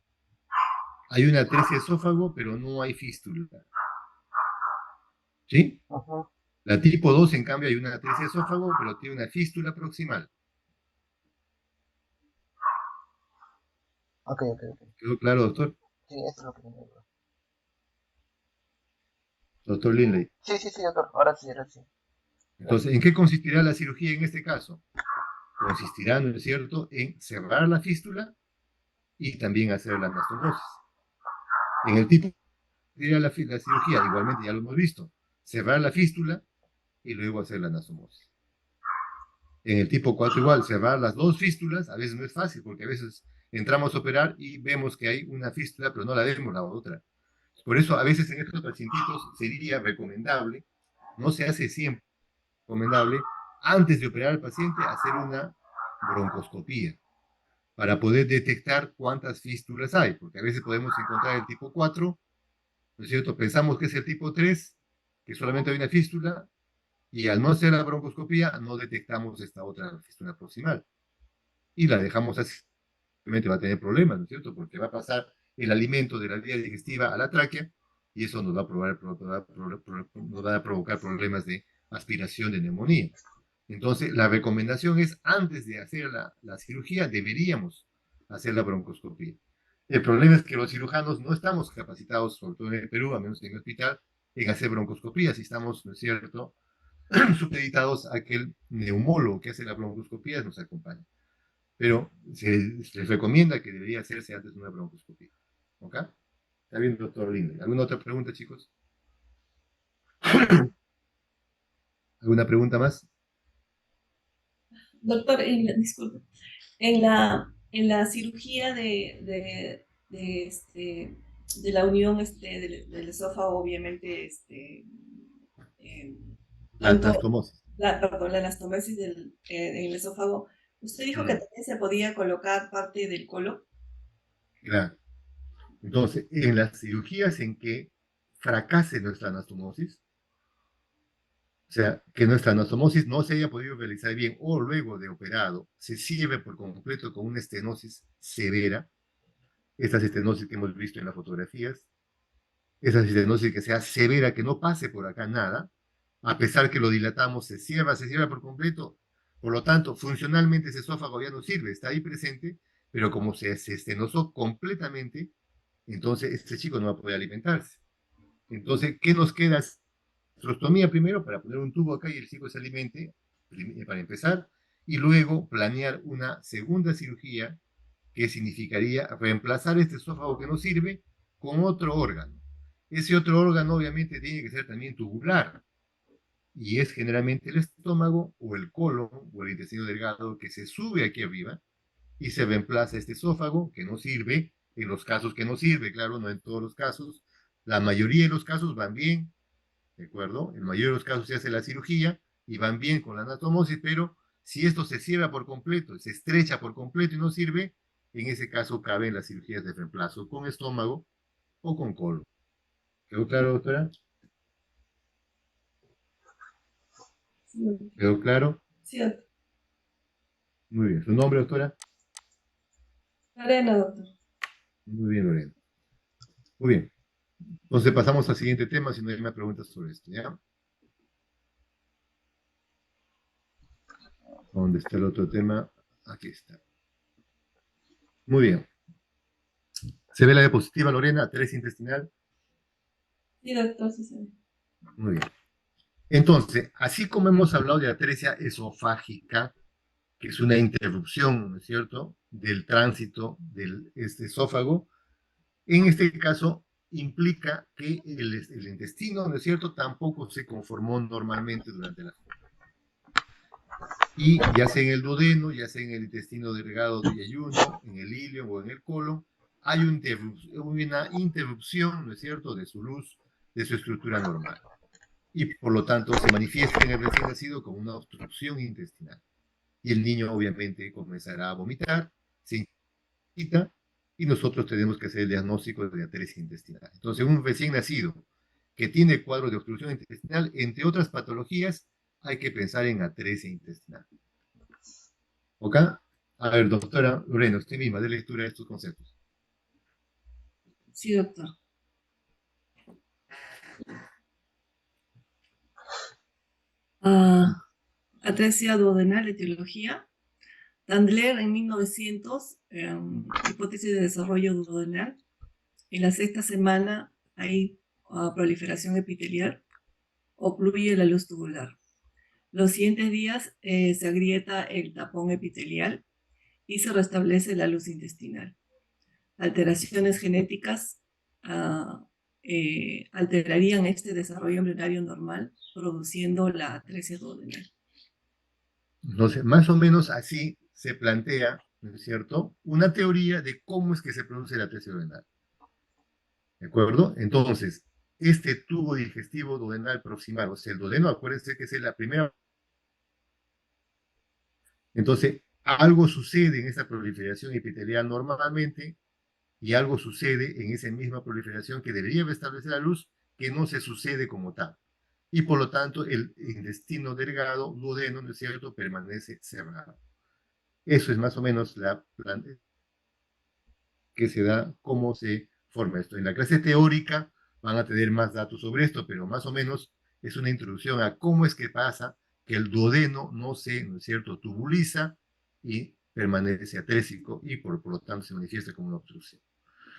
hay una atresia esófago, pero no hay fístula. ¿Sí? Ujú. La tipo 2, en cambio, hay una atresia esófago, pero tiene una fístula proximal. Ok, ok, ok. ¿Quedó claro, doctor? Sí, eso es lo que me dio. Doctor Lindley. Sí, sí, sí, doctor. Ahora sí. Gracias. Entonces, ¿en qué consistirá la cirugía en este caso? Consistirá, ¿no es cierto?, en cerrar la fístula y también hacer la anastomosis. En el tipo de la cirugía, igualmente ya lo hemos visto, cerrar la fístula y luego hacer la anastomosis. En el tipo 4 igual, cerrar las dos fístulas, a veces no es fácil, porque a veces entramos a operar y vemos que hay una fístula, pero no la vemos la otra. Por eso, a veces en estos pacientitos sería recomendable, no se hace siempre recomendable, antes de operar al paciente, hacer una broncoscopía para poder detectar cuántas fístulas hay, porque a veces podemos encontrar el tipo 4, ¿no es cierto? Pensamos que es el tipo 3, que solamente hay una fístula, y al no hacer la broncoscopía no detectamos esta otra fístula proximal. Y la dejamos así, obviamente va a tener problemas, ¿no es cierto? Porque va a pasar el alimento de la vía digestiva a la tráquea, y eso nos va a provocar problemas de aspiración de neumonía. Entonces, la recomendación es, antes de hacer la cirugía, deberíamos hacer la broncoscopía. El problema es que los cirujanos no estamos capacitados, sobre todo en el Perú, a menos que en el hospital, en hacer broncoscopías. Si estamos, ¿no es cierto?, supeditados a que el neumólogo que hace la broncoscopía nos acompañe. Pero se les recomienda que debería hacerse antes de una broncoscopía. ¿Ok? Está bien, doctor Linde. ¿Alguna otra pregunta, chicos? ¿Alguna pregunta más? Doctor, disculpe, en la cirugía de la unión del esófago, obviamente, eh, La tanto anastomosis. perdón, la anastomosis en el esófago, usted dijo que Mm, también se podía colocar parte del colon. claro. Entonces, en las cirugías en que fracase nuestra anastomosis, o sea, que nuestra anastomosis no se haya podido realizar bien o luego de operado se cierre por completo con una estenosis severa, estas estenosis que hemos visto en las fotografías, esa estenosis que sea severa, que no pase por acá nada, a pesar que lo dilatamos, se cierra por completo, por lo tanto, funcionalmente ese esófago ya no sirve, está ahí presente, pero como se estenosó completamente, entonces este chico no va a poder alimentarse. Entonces, ¿qué nos queda? Gastrostomía primero para poner un tubo acá y el chico se alimente, para empezar, y luego planear una segunda cirugía que significaría reemplazar este esófago que no sirve con otro órgano. Ese otro órgano obviamente tiene que ser también tubular, y es generalmente el estómago o el colon o el intestino delgado que se sube aquí arriba y se reemplaza este esófago que no sirve, en los casos que no sirve, claro, no en todos los casos, la mayoría de los casos van bien, ¿de acuerdo? En la mayoría de los casos se hace la cirugía y van bien con la anastomosis, pero si esto se cierra por completo, se estrecha por completo y no sirve, en ese caso caben las cirugías de reemplazo con estómago o con colon. ¿Quedó claro, doctora? Sí, ¿Quedó claro? sí, doctor. Muy bien. ¿Su nombre, doctora? Lorena, doctor. Muy bien, Lorena. Muy bien. Entonces pasamos al siguiente tema, si no hay más preguntas sobre esto, ¿ya? ¿Dónde está el otro tema? Aquí está. Muy bien. ¿Se ve la diapositiva, Lorena? Atresia intestinal. Sí, doctor, sí se ve. Muy bien. Entonces, así como hemos hablado de atresia esofágica, que es una interrupción, ¿no es cierto?, del tránsito del esófago, en este caso implica que el intestino, ¿no es cierto?, tampoco se conformó normalmente durante la forma. Y ya sea en el duodeno, ya sea en el intestino delgado de yeyuno, en el ilio o en el colon, hay una interrupción, ¿no es cierto?, de su luz, de su estructura normal. Y por lo tanto se manifiesta en el recién nacido como una obstrucción intestinal. Y el niño obviamente comenzará a vomitar, se quita, y nosotros tenemos que hacer el diagnóstico de atresia intestinal. Entonces, un recién nacido que tiene cuadro de obstrucción intestinal, entre otras patologías, hay que pensar en atresia intestinal. ¿Ok? A ver, doctora Lorena, usted misma dé lectura a estos conceptos. Sí, doctor. Atresia duodenal, etiología. Dandler en 1900, hipótesis de desarrollo duodenal. En la sexta semana hay proliferación epitelial, ocluye la luz tubular. Los siguientes días se agrieta el tapón epitelial y se restablece la luz intestinal. Alteraciones genéticas alterarían este desarrollo embrionario normal, produciendo la atresia duodenal. Entonces, más o menos así se plantea, ¿no es cierto?, una teoría de cómo es que se produce la atresia duodenal. ¿De acuerdo? Entonces, este tubo digestivo duodenal proximal, o sea, el duodeno, acuérdense que es la primera. Entonces, algo sucede en esa proliferación epitelial normalmente y algo sucede en esa misma proliferación que debería restablecer la luz, que no se sucede como tal. Y por lo tanto, el intestino delgado, duodeno, ¿no es cierto?, permanece cerrado. Eso es más o menos la planta que se da, cómo se forma esto. En la clase teórica van a tener más datos sobre esto, pero más o menos es una introducción a cómo es que pasa que el duodeno no se, ¿no es cierto?, tubuliza y permanece atrésico y por lo tanto se manifiesta como una obstrucción.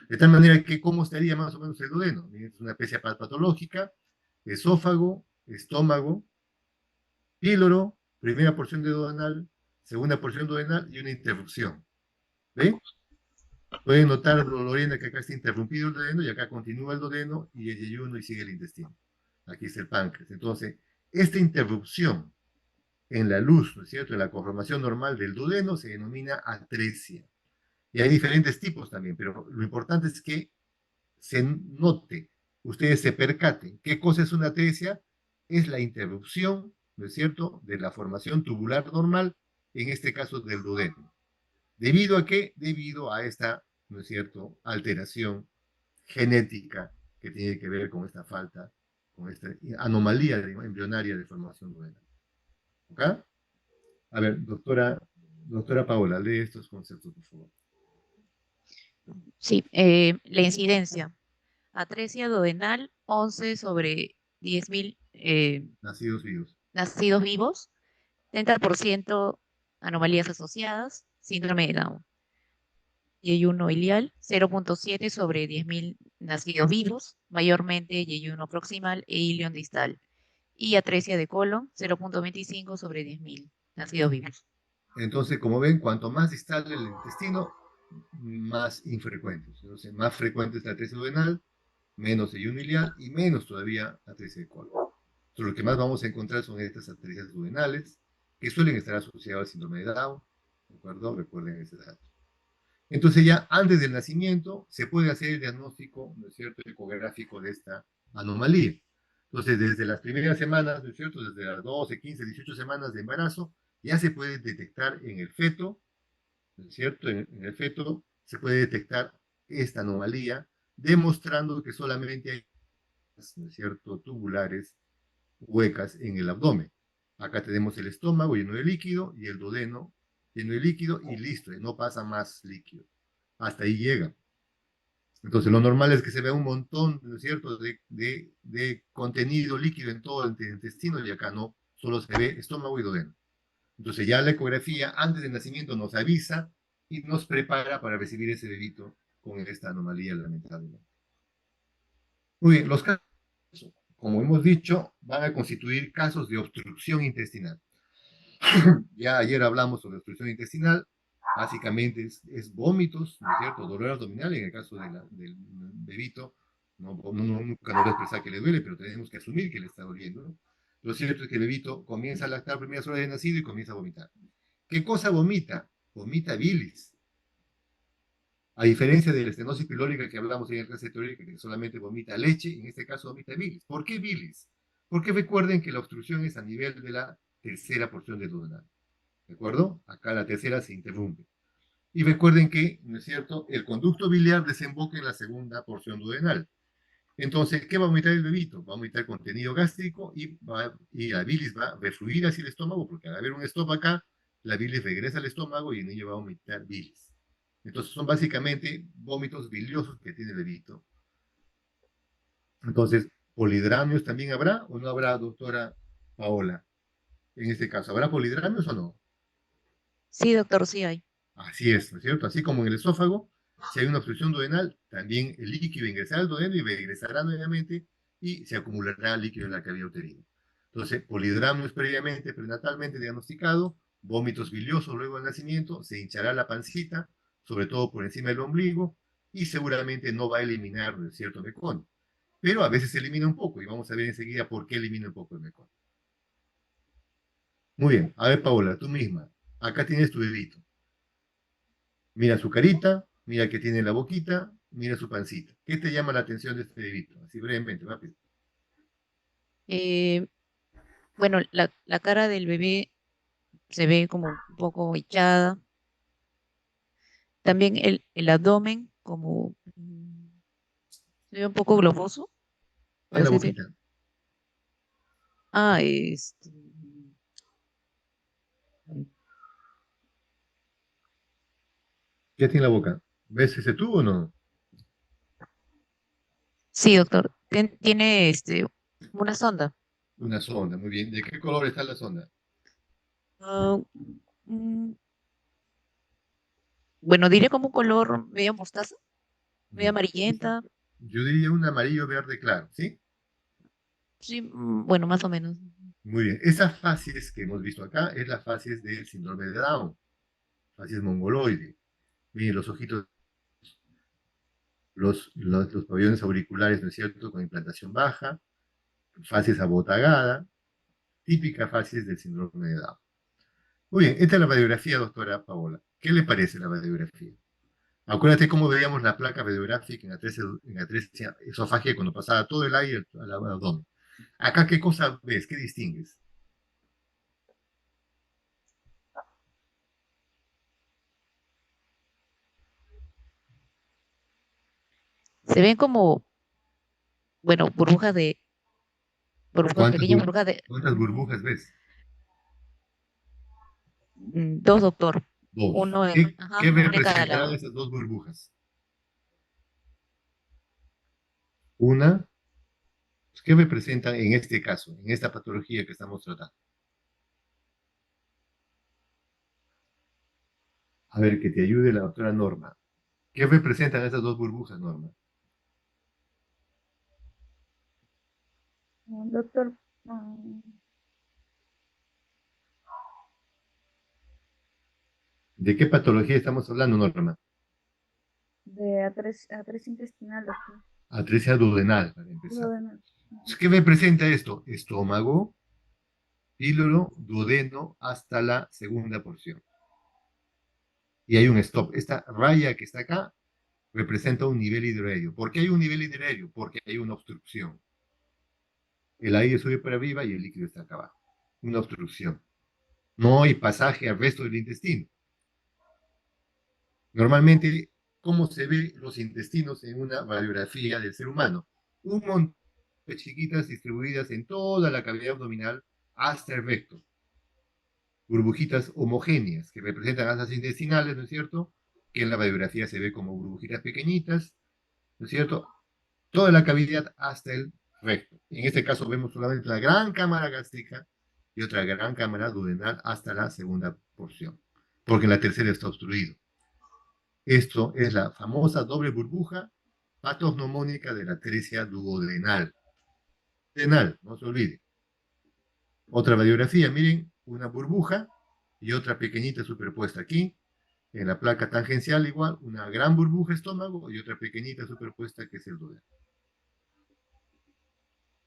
De tal manera que, ¿cómo estaría más o menos el duodeno? Es una especie patológica, esófago, estómago, píloro, primera porción de duodenal, segunda porción duodenal y una interrupción. ¿Ve? Pueden notar, Lorena, que acá está interrumpido el duodeno y acá continúa el duodeno y el yeyuno y sigue el intestino. Aquí está el páncreas. Entonces, esta interrupción en la luz, ¿no es cierto?, en la conformación normal del duodeno se denomina atresia. Y hay diferentes tipos también, pero lo importante es que se note, ustedes se percaten, ¿qué cosa es una atresia? Es la interrupción, ¿no es cierto?, de la formación tubular normal, en este caso del duodeno. ¿Debido a qué? Debido a esta, ¿no es cierto?, alteración genética que tiene que ver con esta falta, con esta anomalía embrionaria de formación duodenal. ¿Ok? A ver, doctora Paola, lee estos conceptos, por favor. Sí, la incidencia. Atresia duodenal, 11 sobre 10.000 Nacidos vivos. nacidos vivos, 30% anomalías asociadas, síndrome de Down. Yeyuno ilial, 0.7 sobre 10.000 nacidos vivos, mayormente yeyuno proximal e ilion distal. Y atresia de colon, 0.25 sobre 10.000 nacidos vivos. Entonces, como ven, cuanto más distal el intestino, más infrecuente. Entonces, más frecuente es la atresia duodenal, menos yeyuno ilial y menos todavía atresia de colon. Entonces, lo que más vamos a encontrar son estas atresias duodenales, que suelen estar asociadas al síndrome de Down. ¿De acuerdo? Recuerden ese dato. Entonces, ya antes del nacimiento se puede hacer el diagnóstico, ¿no es cierto?, ecográfico de esta anomalía. Entonces, desde las primeras semanas, ¿no es cierto?, desde las 12, 15, 18 semanas de embarazo, ya se puede detectar en el feto, ¿no es cierto?, en el feto se puede detectar esta anomalía, demostrando que solamente hay, ¿no es cierto?, tubulares huecas en el abdomen. Acá tenemos el estómago lleno de líquido y el duodeno lleno de líquido y listo, no pasa más líquido. hasta ahí llega. Entonces, lo normal es que se vea un montón, ¿no es cierto?, de contenido líquido en todo el intestino, y acá no, solo se ve estómago y duodeno. Entonces, ya la ecografía antes del nacimiento nos avisa y nos prepara para recibir ese bebito con esta anomalía, lamentablemente. Muy bien, los casos, como hemos dicho, van a constituir casos de obstrucción intestinal. Ya ayer hablamos sobre obstrucción intestinal, básicamente es vómitos, ¿no es cierto? Dolor abdominal, en el caso del bebito, nunca nos va a expresar que le duele, pero tenemos que asumir que le está doliendo, ¿no? Lo cierto es que el bebito comienza a lactar primeras horas de nacido y comienza a vomitar. ¿Qué cosa vomita? Vomita bilis. A diferencia de la estenosis pilórica que hablamos en el caso teórica, que solamente vomita leche, en este caso vomita bilis. ¿Por qué bilis? Porque recuerden que la obstrucción es a nivel de la tercera porción del duodenal. ¿De acuerdo? Acá la tercera se interrumpe. Y recuerden que, ¿no es cierto?, el conducto biliar desemboca en la segunda porción duodenal. Entonces, ¿qué va a vomitar el bebito? Va a vomitar contenido gástrico y la bilis va a refluir hacia el estómago, porque al haber un stop acá, la bilis regresa al estómago y el niño va a vomitar bilis. Entonces, son básicamente vómitos biliosos que tiene el bebito. Entonces, ¿polidramios también habrá o no habrá, doctora Paola? En este caso, ¿habrá polidramios o no? Sí, doctor, sí hay. Así es, ¿no es cierto? Así como en el esófago, si hay una obstrucción duodenal, también el líquido ingresará al duodeno y regresará nuevamente y se acumulará líquido en la cavidad uterina. Entonces, polidramios previamente, prenatalmente diagnosticado, vómitos biliosos luego del nacimiento, se hinchará la pancita, sobre todo por encima del ombligo, y seguramente no va a eliminar, ¿no es cierto?, mecón. Pero a veces se elimina un poco, y vamos a ver enseguida por qué elimina un poco el mecón. Muy bien, a ver, Paola, tú misma, acá tienes tu dedito. Mira su carita, mira que tiene la boquita, mira su pancita. ¿Qué te llama la atención de este bebito? Así brevemente, rápido. Bueno, la cara del bebé se ve como un poco hinchada. También el abdomen como se ve un poco globoso, por En la así decir. boquita. Ah, ¿Qué tiene en la boca? ¿Ves ese tubo o no? sí, doctor. Tiene una sonda. Una sonda, muy bien. ¿De qué color está la sonda? Ah, mm, bueno, diré como un color medio mostaza, medio amarillenta. Yo diría un amarillo verde claro, ¿sí? Sí, bueno, más o menos. Muy bien. Esas fases que hemos visto acá es las fases del síndrome de Down, fases mongoloide. Miren los ojitos, los pabellones auriculares, ¿no es cierto?, con implantación baja, fases abotagada, típicas fases del síndrome de Down. Muy bien, esta es la radiografía, doctora Paola. ¿Qué le parece la radiografía? Acuérdate cómo veíamos la placa radiográfica en atresia esofágica cuando pasaba todo el aire al abdomen. Acá, ¿qué cosa ves? ¿Qué distingues? Se ven como, bueno, burbujas, ¿Cuántas, pequeñas burbujas de cuántas burbujas ves? dos, doctor. Dos. Uno ¿Qué, ajá, qué uno en cada representarán lado. esas dos burbujas? Una, pues, ¿qué representa en este caso, en esta patología que estamos tratando? A ver, que te ayude la doctora Norma. ¿Qué representan esas dos burbujas, Norma? Doctor, ¿De qué patología estamos hablando, Norma? de A3 intestinal, doctor. Atresia duodenal, para empezar. Duodenal. ¿Qué representa esto? Estómago, píloro, duodeno, hasta la segunda porción. Y hay un stop. Esta raya que está acá representa un nivel hidroaéreo. ¿Por qué hay un nivel hidroaéreo? Porque hay una obstrucción. El aire sube para arriba y el líquido está acá abajo. Una obstrucción. No hay pasaje al resto del intestino. Normalmente, ¿cómo se ven los intestinos en una radiografía del ser humano? Un montón de chiquitas distribuidas en toda la cavidad abdominal hasta el recto. Burbujitas homogéneas que representan asas intestinales, ¿no es cierto? que en la radiografía se ve como burbujitas pequeñitas, ¿no es cierto? Toda la cavidad hasta el recto. En este caso vemos solamente una gran cámara gástrica y otra gran cámara duodenal hasta la segunda porción, porque en la tercera está obstruido. Esto es la famosa doble burbuja patognomónica de la atresia duodenal. Duodenal, no se olvide. Otra radiografía, miren, una burbuja y otra pequeñita superpuesta aquí. En la placa tangencial igual, una gran burbuja estómago y otra pequeñita superpuesta que es el duodeno.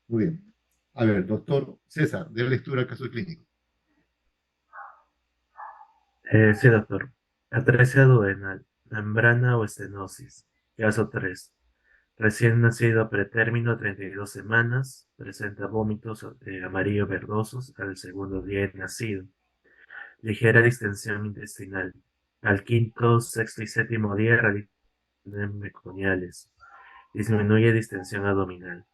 Muy bien. A ver, doctor César, de lectura al caso clínico. Sí, doctor. Atresia duodenal, membrana o estenosis. Caso 3. Recién nacido pretérmino, 32 semanas. Presenta vómitos amarillo verdosos al segundo día de nacido. Ligera distensión intestinal. Al quinto, sexto y séptimo día realizan meconiales. Disminuye distensión abdominal.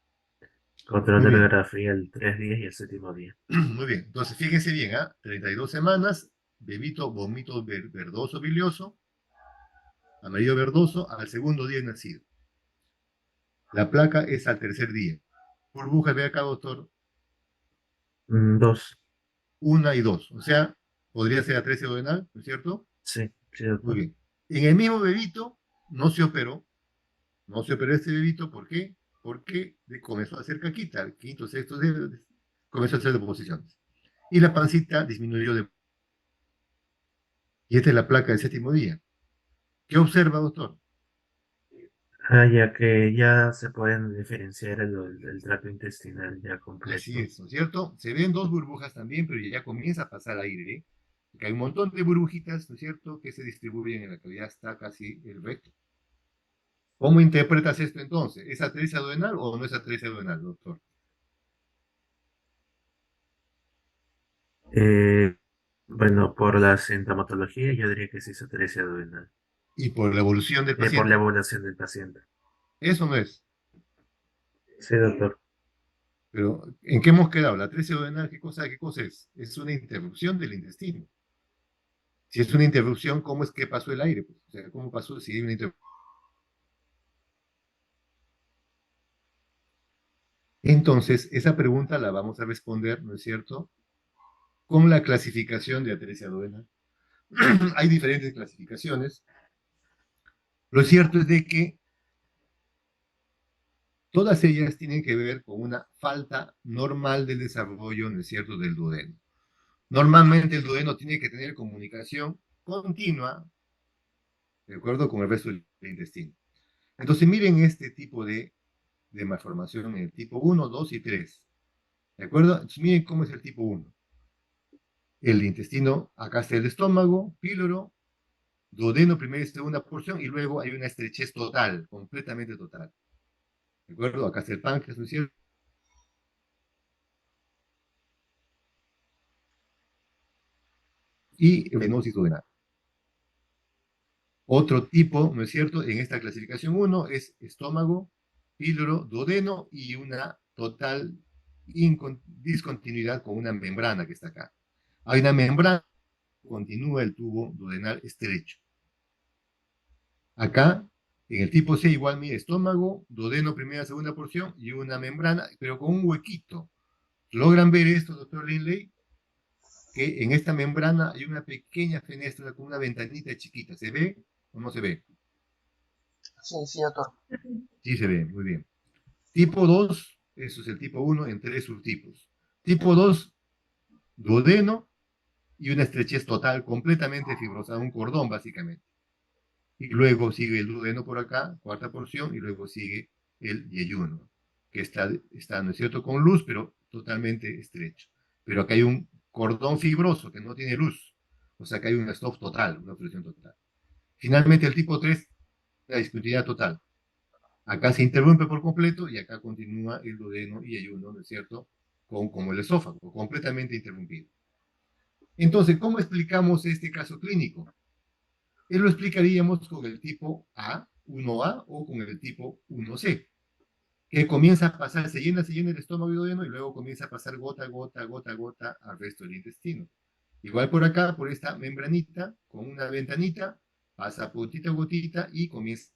Control Muy de bien. radiografía el 3 días y el séptimo día. Muy bien. Entonces, fíjense bien, 32 semanas, bebito, vómito verdoso, bilioso, amarillo verdoso, al segundo día de nacido. La placa es al tercer día. Burbujas, ve acá, doctor, 2. 1 y 2. O sea, podría ser atresia duodenal, ¿no es cierto? Sí, sí, Muy doctor. bien. En el mismo bebito no se operó. No se operó este bebito, ¿por qué? Porque comenzó a hacer caquita. Al quinto, sexto día comenzó a hacer deposiciones. Y la pancita disminuyó de... Y esta es la placa del séptimo día. ¿Qué observa, doctor? Ya que ya se pueden diferenciar el tracto intestinal ya Así completo. es, ¿no es cierto? Se ven dos burbujas también, pero ya comienza a pasar aire, ¿eh? Porque hay un montón de burbujitas, ¿no es cierto?, que se distribuyen en la cavidad hasta casi el recto. ¿Cómo interpretas esto entonces? ¿Es atresia duodenal o no es atresia duodenal, doctor? Eh, bueno, por la sintomatología yo diría que sí es atresia duodenal. Y por la evolución del Por la paciente. evaluación del paciente. Eso no es. Sí, doctor. Pero, ¿en qué hemos quedado? La atresia duodenal, qué cosa es? Es una interrupción del intestino. Si es una interrupción, ¿cómo es que pasó el aire? Pues, o sea, ¿cómo pasó si hay una interrupción? Entonces, esa pregunta la vamos a responder, ¿no es cierto?, con la clasificación de atresia duodenal. Hay diferentes clasificaciones. Lo cierto es de que todas ellas tienen que ver con una falta normal del desarrollo, ¿no es cierto?, del duodeno. Normalmente el duodeno tiene que tener comunicación continua, de acuerdo con el resto del intestino. Entonces miren este tipo de malformación en el tipo 1, 2 y 3. ¿De acuerdo? Entonces miren cómo es el tipo 1. El intestino, acá está el estómago, píloro, duodeno, primera y segunda porción, y luego hay una estrechez total, completamente total. ¿De acuerdo? Acá está el páncreas, ¿no es cierto? Y venosis duodenal. Otro tipo, ¿no es cierto?, en esta clasificación 1 es estómago, píloro, duodeno y una total discontinuidad con una membrana que está acá. Hay una membrana que continúa el tubo duodenal estrecho. Acá, en el tipo C, igual mi estómago, duodeno, primera, segunda porción y una membrana, pero con un huequito. ¿Logran ver esto, doctor Linley? Que en esta membrana hay una pequeña fenestra con una ventanita chiquita. ¿Se ve o no se ve? Sí, sí, doctor. Sí se ve, muy bien. Tipo 2, eso es el tipo 1 en 3 subtipos. Tipo 2, duodeno y una estrechez total completamente fibrosa, un cordón básicamente. Y luego sigue el duodeno por acá, cuarta porción, y luego sigue el yeyuno, que está, ¿no es cierto?, con luz, pero totalmente estrecho. Pero acá hay un cordón fibroso que no tiene luz, o sea que hay un stop total, una obstrucción total. Finalmente el tipo 3, la discontinuidad total. Acá se interrumpe por completo y acá continúa el duodeno y ayuno, ¿no es cierto?, como el esófago, completamente interrumpido. Entonces, ¿cómo explicamos este caso clínico? Lo explicaríamos con el tipo A, 1A, o con el tipo 1C, que comienza a pasar, se llena el estómago y duodeno y luego comienza a pasar gota, gota, gota, gota al resto del intestino. Igual por acá, por esta membranita, con una ventanita, pasa gotita a gotita y comienza.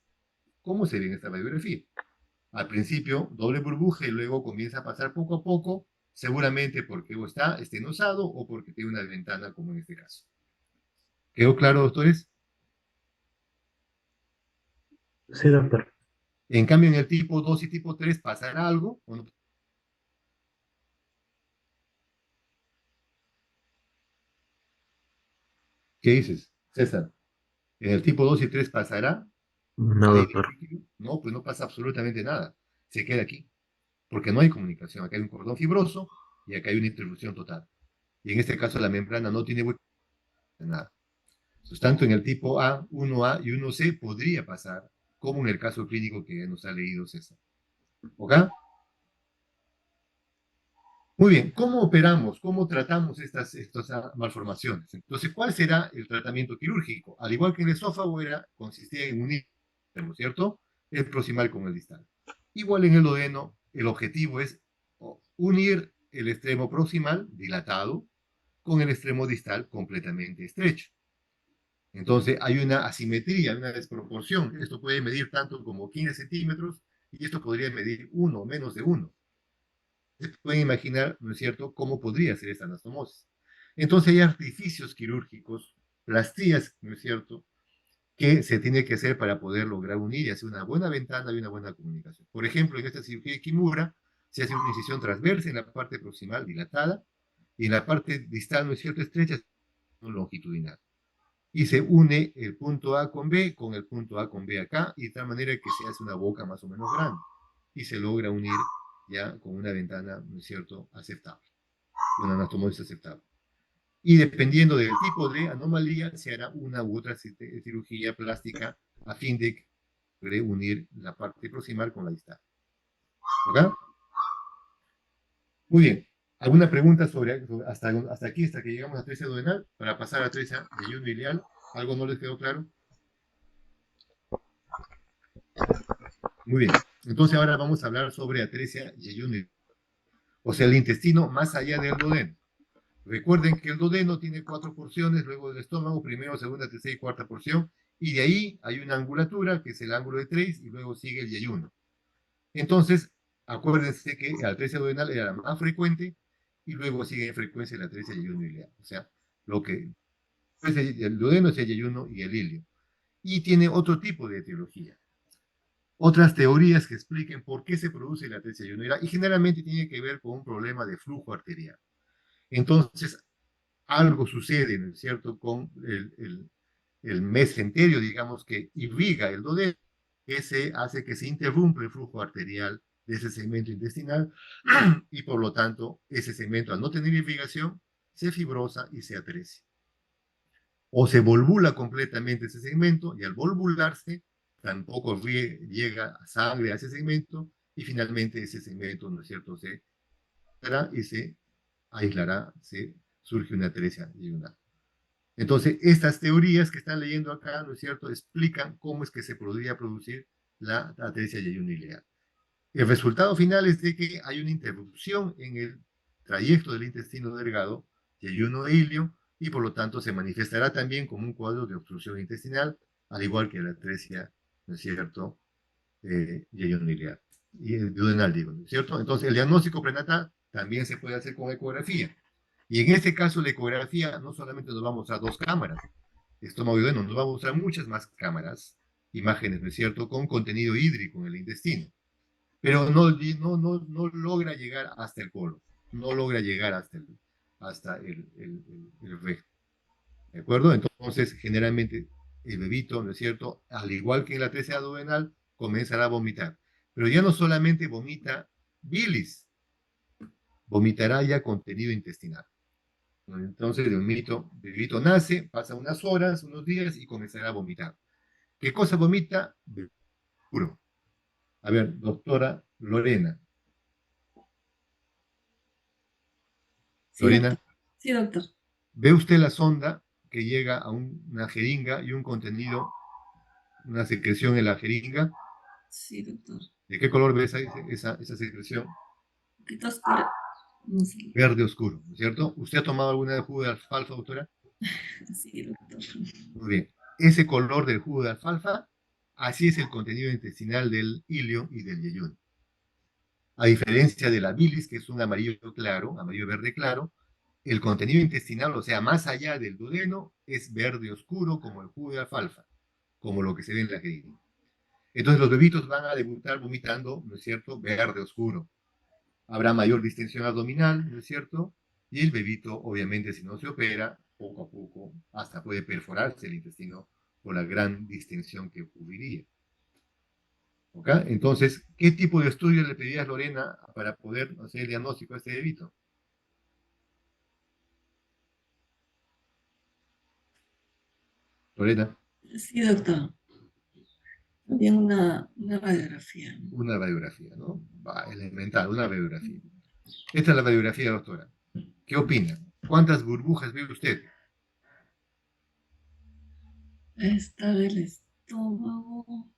¿Cómo se ve en esta radiografía? Al principio, doble burbuja y luego comienza a pasar poco a poco, seguramente porque o está estenosado o porque tiene una ventana, como en este caso. ¿Quedó claro, doctores? Sí, doctor. En cambio, en el tipo 2 y tipo 3, ¿pasará algo o no? ¿Qué dices, César? ¿En el tipo 2 y 3 pasará? No, ¿Sale doctor. líquido? No, pues no pasa absolutamente nada. Se queda aquí, porque no hay comunicación. Acá hay un cordón fibroso y acá hay una interrupción total. Y en este caso la membrana no tiene hueco de nada. Pues tanto en el tipo A, 1A y 1C podría pasar, como en el caso clínico que nos ha leído César. ¿Ok? Muy bien, ¿cómo operamos? ¿Cómo tratamos estas malformaciones? Entonces, ¿cuál será el tratamiento quirúrgico? Al igual que el esófago consistía en unir, ¿no es cierto? El proximal con el distal. Igual en el duodeno, el objetivo es unir el extremo proximal dilatado con el extremo distal completamente estrecho. Entonces, hay una asimetría, una desproporción. Esto puede medir tanto como 15 centímetros y esto podría medir 1 o menos de 1. Se pueden imaginar, ¿no es cierto?, cómo podría ser esta anastomosis. Entonces hay artificios quirúrgicos, plastías, ¿no es cierto?, que se tiene que hacer para poder lograr unir y hacer una buena ventana y una buena comunicación. Por ejemplo, en esta cirugía de Kimura se hace una incisión transversa en la parte proximal dilatada y en la parte distal, ¿no es cierto?, estrecha, longitudinal. Y se une el punto A con B con el punto A con B acá, y de tal manera que se hace una boca más o menos grande. Y se logra unir ya con una ventana, ¿no es cierto?, aceptable. Una anastomosis aceptable. Y dependiendo del tipo de anomalía, se hará una u otra cirugía plástica a fin de unir la parte proximal con la distal. ¿Ok? Muy bien. ¿Alguna pregunta sobre hasta aquí, hasta que llegamos a atresia duodenal, para pasar a atresia de ayuno ileal? ¿Algo no les quedó claro? Muy bien. Entonces ahora vamos a hablar sobre atresia y ayuno, o sea, el intestino más allá del duodeno. Recuerden que el duodeno tiene 4 porciones, luego del estómago, primero, segunda, tercera y cuarta porción, y de ahí hay una angulatura, que es el ángulo de 3, y luego sigue el yeyuno. Entonces, acuérdense que la atresia duodenal era la más frecuente, y luego sigue en frecuencia la atresia yeyuno ileal. O sea, lo que el duodeno es el yeyuno y el ilio. Y tiene otro tipo de etiología. Otras teorías que expliquen por qué se produce la atresia yeyuno ileal, y generalmente tiene que ver con un problema de flujo arterial. Entonces, algo sucede, ¿no es cierto?, con el mesenterio, digamos, que irriga el duodeno, que se hace que se interrumpa el flujo arterial de ese segmento intestinal y por lo tanto ese segmento, al no tener irrigación, se fibrosa y se atresia. O se volvula completamente ese segmento y al volvularse tampoco llega sangre a ese segmento y finalmente ese segmento, ¿no es cierto?, se y se aislará, surge una atresia yeyunal. Entonces, estas teorías que están leyendo acá, ¿no es cierto?, explican cómo es que se podría producir la atresia yeyuno-ileal. El resultado final es de que hay una interrupción en el trayecto del intestino delgado, yeyuno e ilio, y por lo tanto se manifestará también como un cuadro de obstrucción intestinal, al igual que la atresia, ¿no es cierto?, yeyuno-ileal. Y el duodenal, digo, ¿no es cierto? Entonces, el diagnóstico prenatal también se puede hacer con ecografía. Y en este caso, la ecografía no solamente nos va a mostrar 2 cámaras, estómago y duodeno, nos va a mostrar muchas más cámaras, imágenes, ¿no es cierto?, con contenido hídrico en el intestino. Pero no logra llegar hasta el colon, no logra llegar hasta el recto. ¿De acuerdo? Entonces, generalmente, el bebito, ¿no es cierto?, al igual que en la atresia duodenal, comenzará a vomitar. Pero ya no solamente vomita bilis, vomitará ya contenido intestinal. Entonces el bebito nace, pasa unas horas, unos días y comenzará a vomitar. ¿Qué cosa vomita? Puro. A ver, doctora Lorena. Sí, Lorena, doctor. Sí, doctor. ¿ve usted la sonda que llega a una jeringa y un contenido, una secreción en la jeringa? Sí, doctor. ¿De qué color ve esa secreción? Un poquito oscura. No sé. Verde oscuro, ¿no es cierto? ¿Usted ha tomado alguna de jugo de alfalfa, doctora? Sí, doctor. Muy bien. ese color del jugo de alfalfa, así es el contenido intestinal del ilio y del yeyuno. A diferencia de la bilis, que es un amarillo claro, amarillo verde claro, el contenido intestinal, o sea, más allá del duodeno, es verde oscuro como el jugo de alfalfa, como lo que se ve en la jeringa. Entonces los bebitos van a debutar vomitando, ¿no es cierto?, verde oscuro. Habrá mayor distensión abdominal, ¿no es cierto? Y el bebito, obviamente, si no se opera, poco a poco, hasta puede perforarse el intestino por la gran distensión que ocurriría. ¿Ok? Entonces, ¿qué tipo de estudio le pedirías, Lorena, para poder hacer el diagnóstico a este bebito? Lorena, Sí, doctor. También una radiografía, ¿no? una radiografía, ¿no? Va, elemental, una radiografía. Esta es la radiografía, doctora. ¿Qué opina? ¿Cuántas burbujas ve usted? Está del estómago,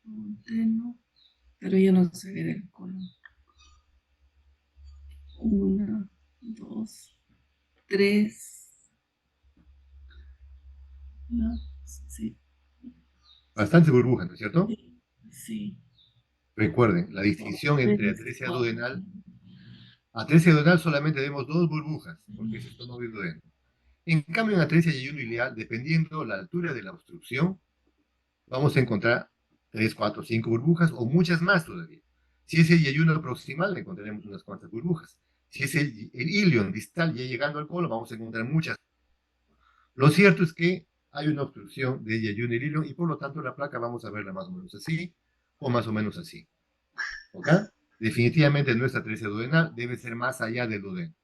duodeno, pero yo no sé ver el color. 1, 2, 3. No, sí, Bastantes burbujas, ¿no es cierto? sí. Recuerden, la distinción entre 3, atresia 4. duodenal. Atresia duodenal solamente vemos dos burbujas, porque es estómago y duodeno. En cambio, en atresia y ayuno ileal, dependiendo la altura de la obstrucción, vamos a encontrar 3, 4, 5 burbujas o muchas más todavía. Si es el yeyuno proximal, encontraremos unas cuantas burbujas. Si es el ilion distal, ya llegando al colon, vamos a encontrar muchas. Lo cierto es que hay una obstrucción de yeyuno y ilion y por lo tanto la placa vamos a verla más o menos así o más o menos así. ¿Ok? Definitivamente nuestra atresia duodenal debe ser más allá del duodeno.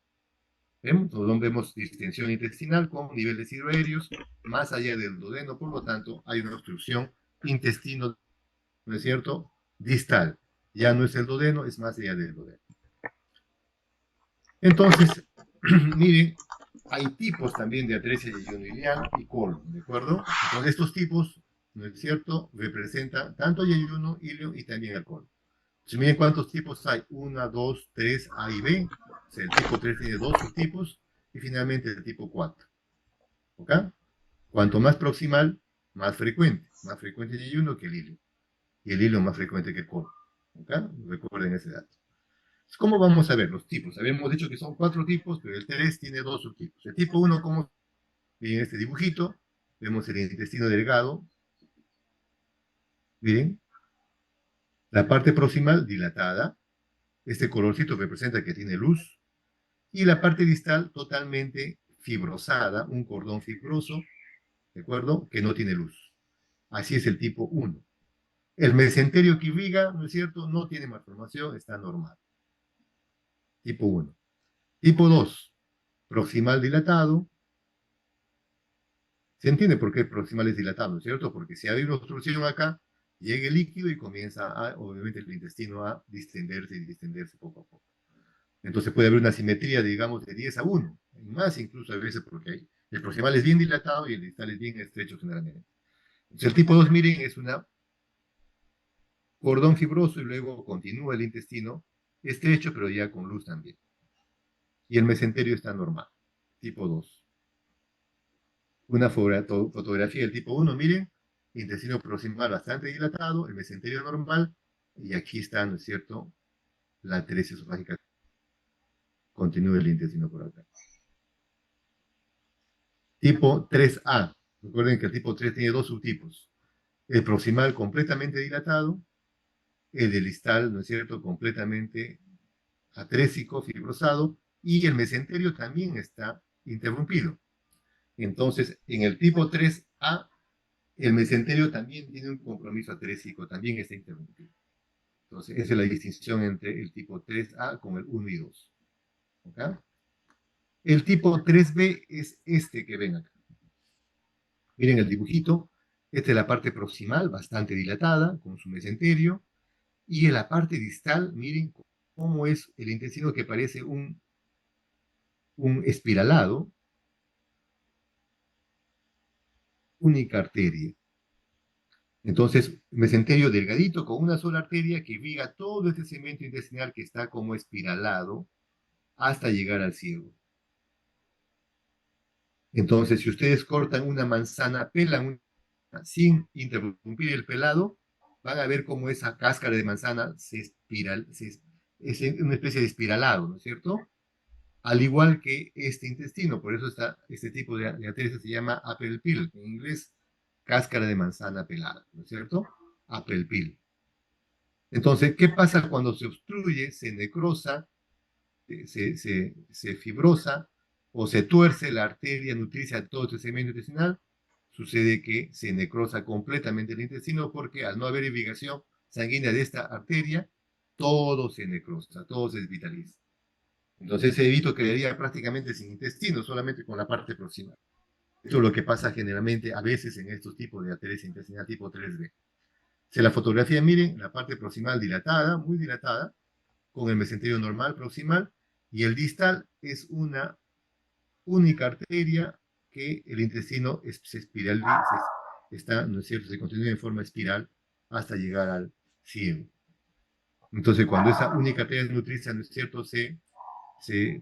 ¿Vemos? Vemos distensión intestinal con niveles hidroaéreos más allá del duodeno, por lo tanto hay una obstrucción intestino, ¿no es cierto?, distal. Ya no es el duodeno, es más allá del duodeno. Entonces, miren, hay tipos también de atresia yeyuno-ileal y colon, ¿de acuerdo? Entonces estos tipos, ¿no es cierto?, representan tanto yeyuno, ilio y también el colon. Entonces, miren cuántos tipos hay. 1, 2, 3, A y B. O sea, el tipo 3 tiene dos subtipos y finalmente el tipo 4. ¿Ok? Cuanto más proximal, más frecuente. Más frecuente el yeyuno que el hilo. Y el hilo más frecuente que el colon. ¿Ok? Recuerden ese dato. Entonces, ¿cómo vamos a ver los tipos? Habíamos dicho que son 4 tipos, pero el 3 tiene dos subtipos. El tipo 1, como miren este dibujito, vemos el intestino delgado. Miren, la parte proximal dilatada. Este colorcito representa que tiene luz. Y la parte distal totalmente fibrosada, un cordón fibroso, ¿de acuerdo? Que no tiene luz. Así es el tipo 1. El mesenterio que irriga, ¿no es cierto? No tiene malformación, está normal. Tipo 1. Tipo 2. Proximal dilatado. ¿Se entiende por qué proximal es dilatado, ¿no es cierto? Porque si hay una obstrucción acá, llega el líquido y comienza, obviamente, el intestino a distenderse y distenderse poco a poco. Entonces puede haber una simetría, digamos, de 10 a 1, más incluso a veces porque el proximal es bien dilatado y el distal es bien estrecho generalmente. Entonces el tipo 2, miren, es un cordón fibroso y luego continúa el intestino estrecho, pero ya con luz también. Y el mesenterio está normal, tipo 2. Una fotografía del tipo 1, miren, intestino proximal bastante dilatado, el mesenterio normal, y aquí está, ¿no es cierto?, la atresia esofágica. Continúa el intestino por acá. Tipo 3A. Recuerden que el tipo 3 tiene dos subtipos. El proximal completamente dilatado, el del distal, ¿no es cierto?, completamente atrésico, fibrosado, y el mesenterio también está interrumpido. Entonces, en el tipo 3A, el mesenterio también tiene un compromiso atrésico, también está interrumpido. Entonces, esa es la distinción entre el tipo 3A con el 1 y 2. ¿Ok? El tipo 3B es este que ven acá. Miren el dibujito. Esta es la parte proximal, bastante dilatada, con su mesenterio. Y en la parte distal, miren cómo es el intestino que parece un espiralado, única arteria. Entonces, mesenterio delgadito con una sola arteria que irriga todo este segmento intestinal que está como espiralado hasta llegar al ciego. Entonces, si ustedes cortan una manzana, pelan una, sin interrumpir el pelado, van a ver cómo esa cáscara de manzana es una especie de espiralado, ¿no es cierto? Al igual que este intestino, por eso este tipo de atresia se llama apple peel, en inglés, cáscara de manzana pelada, ¿no es cierto? Apple peel. Entonces, ¿qué pasa cuando se obstruye, se necrosa, se fibrosa o se tuerce la arteria nutricia de todo este segmento intestinal? Sucede que se necrosa completamente el intestino porque al no haber irrigación sanguínea de esta arteria, todo se necrosa, todo se desvitaliza. Entonces ese bebito quedaría prácticamente sin intestino, solamente con la parte proximal. Esto es lo que pasa generalmente a veces en estos tipos de atresia intestinal tipo 3B. Si la fotografía, miren, la parte proximal dilatada, muy dilatada, con el mesenterio normal proximal, y el distal es una única arteria que el intestino se espiraliza, está, ¿no es cierto?, se continúa en forma espiral hasta llegar al ciego. Entonces, cuando esa única arteria nutricia, ¿no es cierto?, se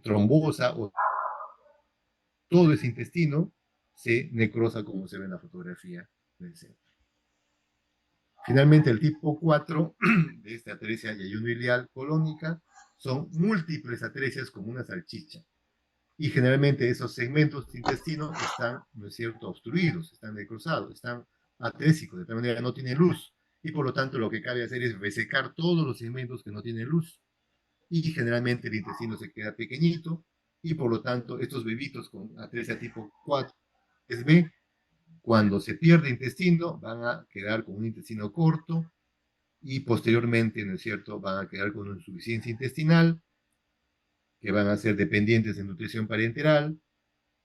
trombosa o todo ese intestino se necrosa como se ve en la fotografía del centro. Finalmente, el tipo 4 de esta atresia yayuno-ilial colónica son múltiples atresias como una salchicha. Y generalmente esos segmentos de intestino están, ¿no es cierto?, obstruidos, están necrosados, están atrésicos, de tal manera que no tienen luz. Y por lo tanto lo que cabe hacer es resecar todos los segmentos que no tienen luz. Y generalmente el intestino se queda pequeñito y por lo tanto estos bebitos con atresia tipo 4 es B, cuando se pierde intestino van a quedar con un intestino corto y posteriormente, ¿no es cierto?, van a quedar con una insuficiencia intestinal, que van a ser dependientes de nutrición parenteral,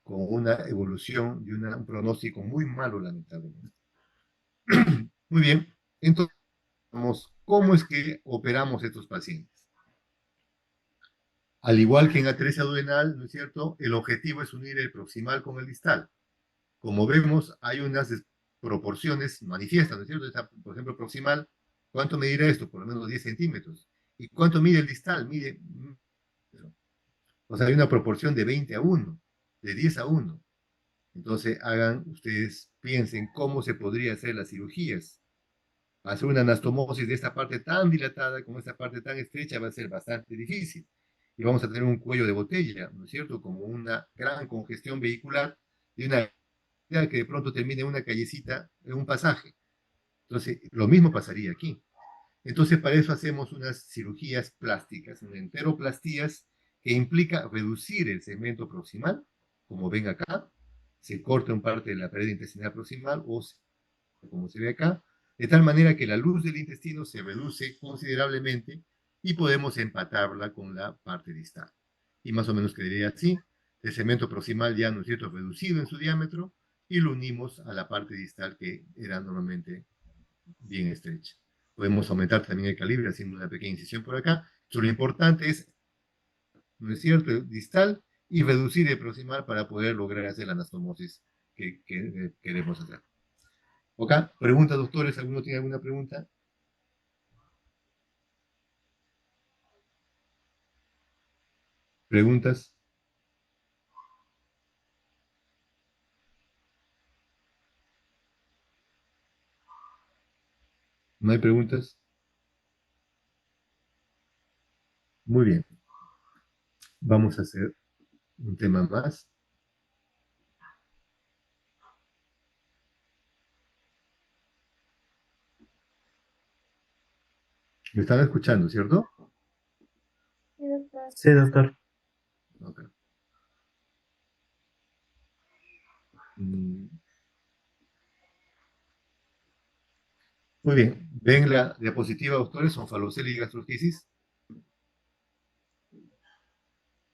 con una evolución y un pronóstico muy malo, lamentablemente. Muy bien, entonces, ¿cómo es que operamos estos pacientes? Al igual que en atresia duodenal, ¿no es cierto?, el objetivo es unir el proximal con el distal. Como vemos, hay unas proporciones manifiestas, ¿no es cierto? Por ejemplo, proximal, ¿cuánto medirá esto? Por lo menos 10 centímetros. ¿Y cuánto mide el distal? Mide, o sea, hay una proporción de 20:1, de 10:1. Entonces, ustedes piensen cómo se podría hacer las cirugías. Hacer una anastomosis de esta parte tan dilatada con esta parte tan estrecha va a ser bastante difícil. Y vamos a tener un cuello de botella, ¿no es cierto? Como una gran congestión vehicular de una que de pronto termine en una callecita, en un pasaje. Entonces, lo mismo pasaría aquí. Entonces, para eso hacemos unas cirugías plásticas, unas enteroplastías, que implica reducir el segmento proximal, como ven acá, se corta un parte de la pared intestinal proximal, o como se ve acá, de tal manera que la luz del intestino se reduce considerablemente y podemos empatarla con la parte distal. Y más o menos quedaría así, el segmento proximal ya, ¿no es cierto?, reducido en su diámetro, y lo unimos a la parte distal que era normalmente bien estrecha. Podemos aumentar también el calibre haciendo una pequeña incisión por acá. Pero lo importante es, ¿no es cierto?, distal y reducir el proximal para poder lograr hacer la anastomosis que queremos hacer. ¿Ok? Preguntas, doctores. ¿Alguno tiene alguna pregunta? ¿Preguntas? ¿No hay preguntas? Muy bien. Vamos a hacer un tema más. ¿Me están escuchando, cierto? Sí, doctor. Ok. Muy bien. ¿Ven la diapositiva, doctores? Onfalocele y gastrosquisis.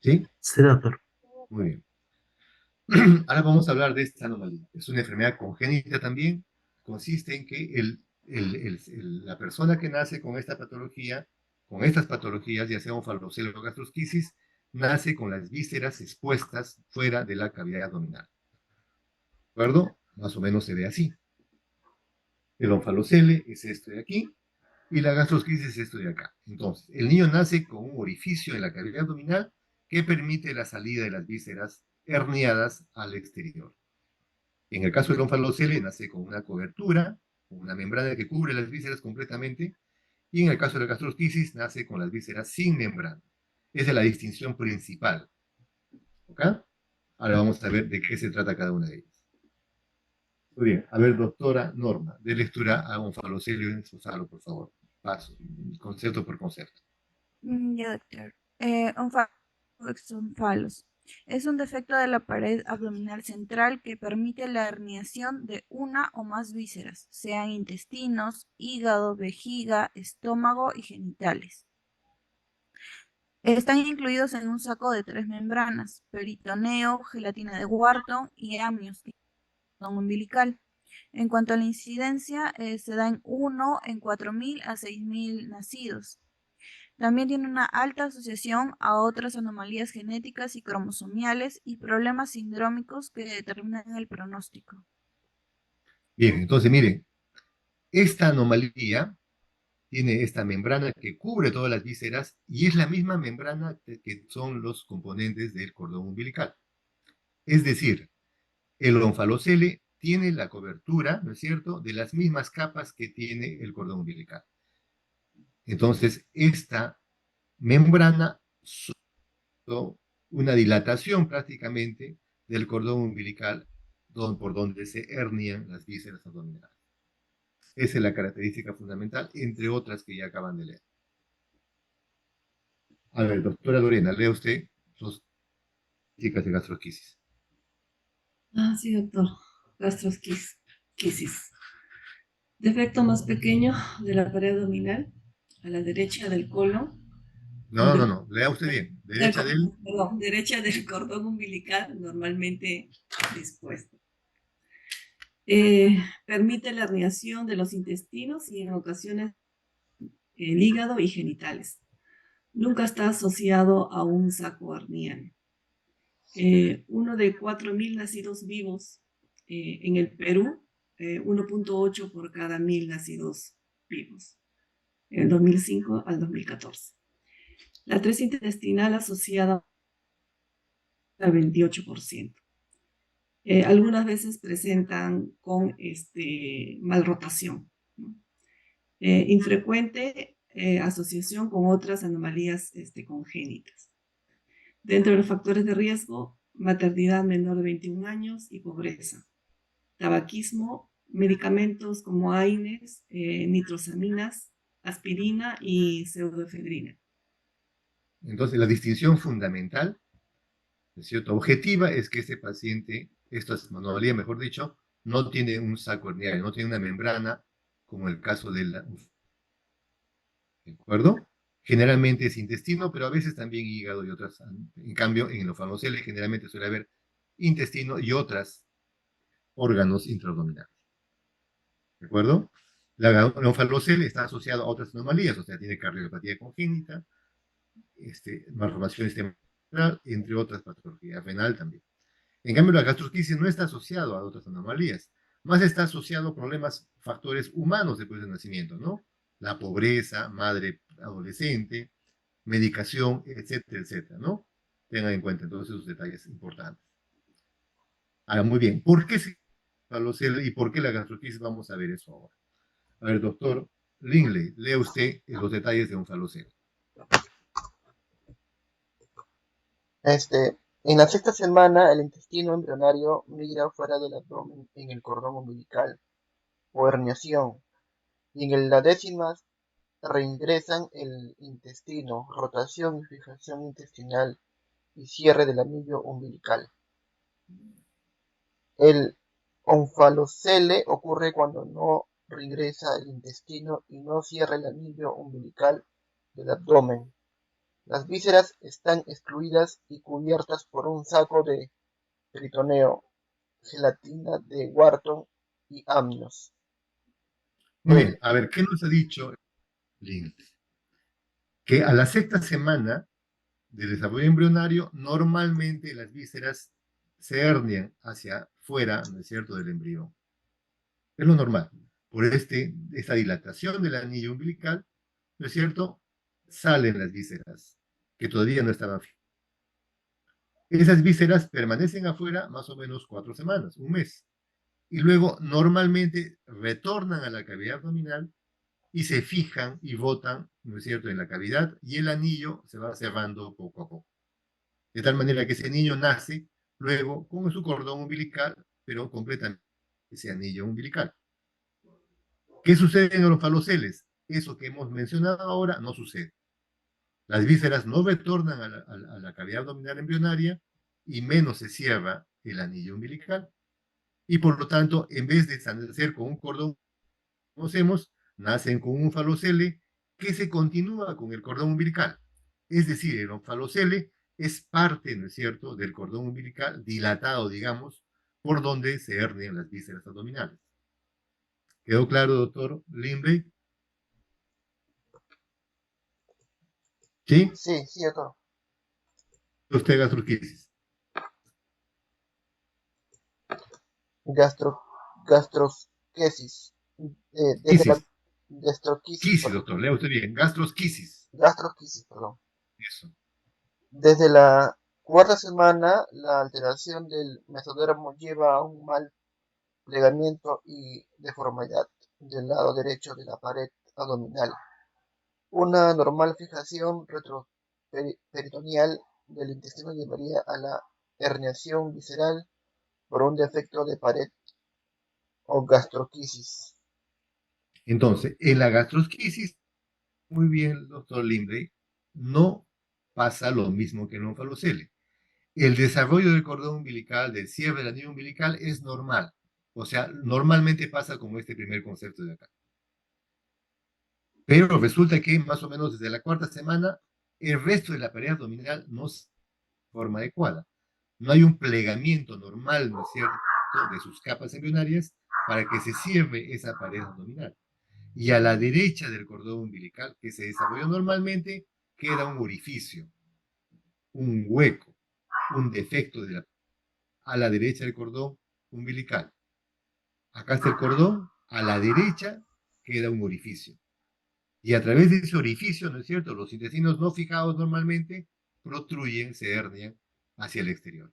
¿Sí? Sí, doctor. Muy bien. Ahora vamos a hablar de esta anomalía. Es una enfermedad congénita también. Consiste en que la persona que nace con esta patología, con estas patologías, ya sea onfalocele o gastrosquisis, nace con las vísceras expuestas fuera de la cavidad abdominal. ¿De acuerdo? Más o menos se ve así. El onfalocele es esto de aquí y la gastrosquisis es esto de acá. Entonces, el niño nace con un orificio en la cavidad abdominal que permite la salida de las vísceras herniadas al exterior. En el caso del onfalocele nace con una cobertura, con una membrana que cubre las vísceras completamente, y en el caso de la gastrosquisis nace con las vísceras sin membrana. Esa es la distinción principal. ¿Ok? Ahora vamos a ver de qué se trata cada una de ellas. Muy bien, a ver, doctora Norma, de lectura a onfalocele en Susalo, por favor. Paso, concepto por concepto. Ya, doctor. Onfalos. Es un defecto de la pared abdominal central que permite la herniación de una o más vísceras, sean intestinos, hígado, vejiga, estómago y genitales. Están incluidos en un saco de 3 membranas: peritoneo, gelatina de Wharton y amnios, cordón umbilical. En cuanto a la incidencia, se da en 1 en 4.000 a 6.000 nacidos. También tiene una alta asociación a otras anomalías genéticas y cromosomiales y problemas sindrómicos que determinan el pronóstico. Bien, entonces miren, esta anomalía tiene esta membrana que cubre todas las vísceras y es la misma membrana que son los componentes del cordón umbilical. Es decir, el onfalocele tiene la cobertura, ¿no es cierto?, de las mismas capas que tiene el cordón umbilical. Entonces, esta membrana una dilatación prácticamente del cordón umbilical por donde se hernian las vísceras abdominales. Esa es la característica fundamental, entre otras que ya acaban de leer. A ver, doctora Lorena, lea usted sus chicas de gastrosquisis. Sí, doctor. Gastrosquisis. Defecto más pequeño de la pared abdominal, a la derecha del colon. No, lea usted bien. Derecha del cordón umbilical, normalmente dispuesto. Permite la herniación de los intestinos y en ocasiones el hígado y genitales. Nunca está asociado a un saco herniano. Uno de 4.000 nacidos vivos en el Perú, 1.8 por cada 1.000 nacidos vivos, en el 2005 al 2014. La atresia intestinal asociada al 28%. Algunas veces presentan con malrotación, ¿no? Infrecuente asociación con otras anomalías congénitas. Dentro de los factores de riesgo, maternidad menor de 21 años y pobreza. Tabaquismo, medicamentos como AINES, nitrosaminas, aspirina y pseudoefedrina. Entonces, la distinción fundamental, ¿no es cierto?, objetiva, es que este paciente, esta anomalía, mejor dicho, no tiene un saco herniario, no tiene una membrana, como el caso de la... ¿De acuerdo? Generalmente es intestino, pero a veces también hígado y otras. En cambio, en el onfalocele generalmente suele haber intestino y otros órganos intraabdominales. ¿De acuerdo? La onfalocele está asociado a otras anomalías, o sea, tiene cardiopatía congénita, malformaciones temporales, entre otras patologías, renal también. En cambio, la gastrosquisis no está asociado a otras anomalías, más está asociado a problemas, factores humanos después del nacimiento, ¿no? La pobreza, madre adolescente, medicación, etcétera, etcétera, ¿no? Tengan en cuenta entonces esos detalles importantes. Ahora, muy bien, ¿por qué se y por qué la gastrosquisis? Vamos a ver eso ahora. A ver, doctor Lingley, lea usted los detalles de un falocele. En la sexta semana, el intestino embrionario migra fuera del abdomen en el cordón umbilical o herniación, y en la décima reingresan el intestino, rotación y fijación intestinal y cierre del anillo umbilical. El onfalocele ocurre cuando no reingresa el intestino y no cierra el anillo umbilical del abdomen. Las vísceras están excluidas y cubiertas por un saco de peritoneo, gelatina de Wharton y amnios. Muy bien, a ver, ¿qué nos ha dicho Lingley? Que a la sexta semana del desarrollo embrionario, normalmente las vísceras se hernian hacia fuera, ¿no es cierto?, del embrión. Es lo normal. Por esta dilatación del anillo umbilical, ¿no es cierto?, salen las vísceras, que todavía no estaban fijadas. Esas vísceras permanecen afuera más o menos 4 semanas, un mes. Y luego normalmente retornan a la cavidad abdominal y se fijan y botan, ¿no es cierto?, en la cavidad y el anillo se va cerrando poco a poco. De tal manera que ese niño nace luego con su cordón umbilical, pero completamente ese anillo umbilical. ¿Qué sucede en los faloceles? Eso que hemos mencionado ahora no sucede. Las vísceras no retornan a la cavidad abdominal embrionaria y menos se cierra el anillo umbilical. Y por lo tanto, en vez de nacer con un cordón, conocemos, nacen con un falocele que se continúa con el cordón umbilical. Es decir, el falocele es parte, ¿no es cierto?, del cordón umbilical dilatado, digamos, por donde se hernian las vísceras abdominales. ¿Quedó claro, doctor Lindley? ¿Sí? Sí, sí, doctor. Usted gastrosquisis. Gastro, gastrosquesis. Desde la Quisis. gastroquisis, Quisis, perdón. doctor. Lea usted bien. Gastrosquisis. Gastrosquisis, perdón. Eso. Desde la cuarta semana, la alteración del mesodermo lleva a un mal plegamiento y deformidad del lado derecho de la pared abdominal. Una normal fijación retroperitoneal del intestino llevaría a la herniación visceral por un defecto de pared o gastroquisis. Entonces, en la gastrosquisis, muy bien, doctor Lindley, no pasa lo mismo que en un falocele. El desarrollo del cordón umbilical, del cierre del anillo umbilical, es normal. O sea, normalmente pasa como este primer concepto de acá. Pero resulta que más o menos desde la cuarta semana, el resto de la pared abdominal no se forma adecuada. No hay un plegamiento normal, ¿no es cierto?, de sus capas embrionarias para que se cierre esa pared abdominal. Y a la derecha del cordón umbilical, que se desarrolló normalmente, queda un orificio, un hueco, un defecto a la derecha del cordón umbilical. Acá está el cordón, a la derecha queda un orificio. Y a través de ese orificio, ¿no es cierto?, los intestinos no fijados normalmente protruyen, se hernian hacia el exterior,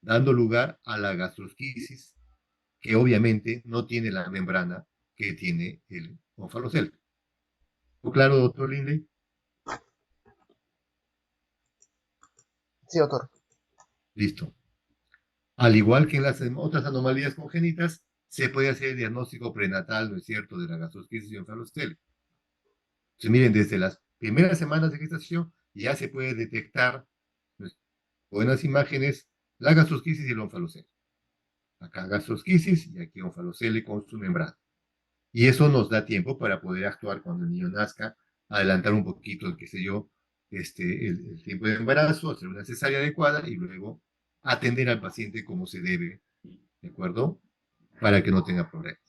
dando lugar a la gastrosquisis, que obviamente no tiene la membrana que tiene el onfalocele. ¿Claro, doctor Lindley? Sí, doctor. Listo. Al igual que en las otras anomalías congénitas, se puede hacer el diagnóstico prenatal, ¿no es cierto?, de la gastrosquisis y onfalocele. Entonces, miren, desde las primeras semanas de gestación ya se puede detectar, pues, buenas imágenes, la gastrosquisis y el onfalocele. Acá gastrosquisis y aquí onfalocele con su membrana. Y eso nos da tiempo para poder actuar cuando el niño nazca, adelantar un poquito, qué sé yo, el tiempo de embarazo, hacer una cesárea adecuada y luego atender al paciente como se debe, ¿de acuerdo? Para que no tenga problemas.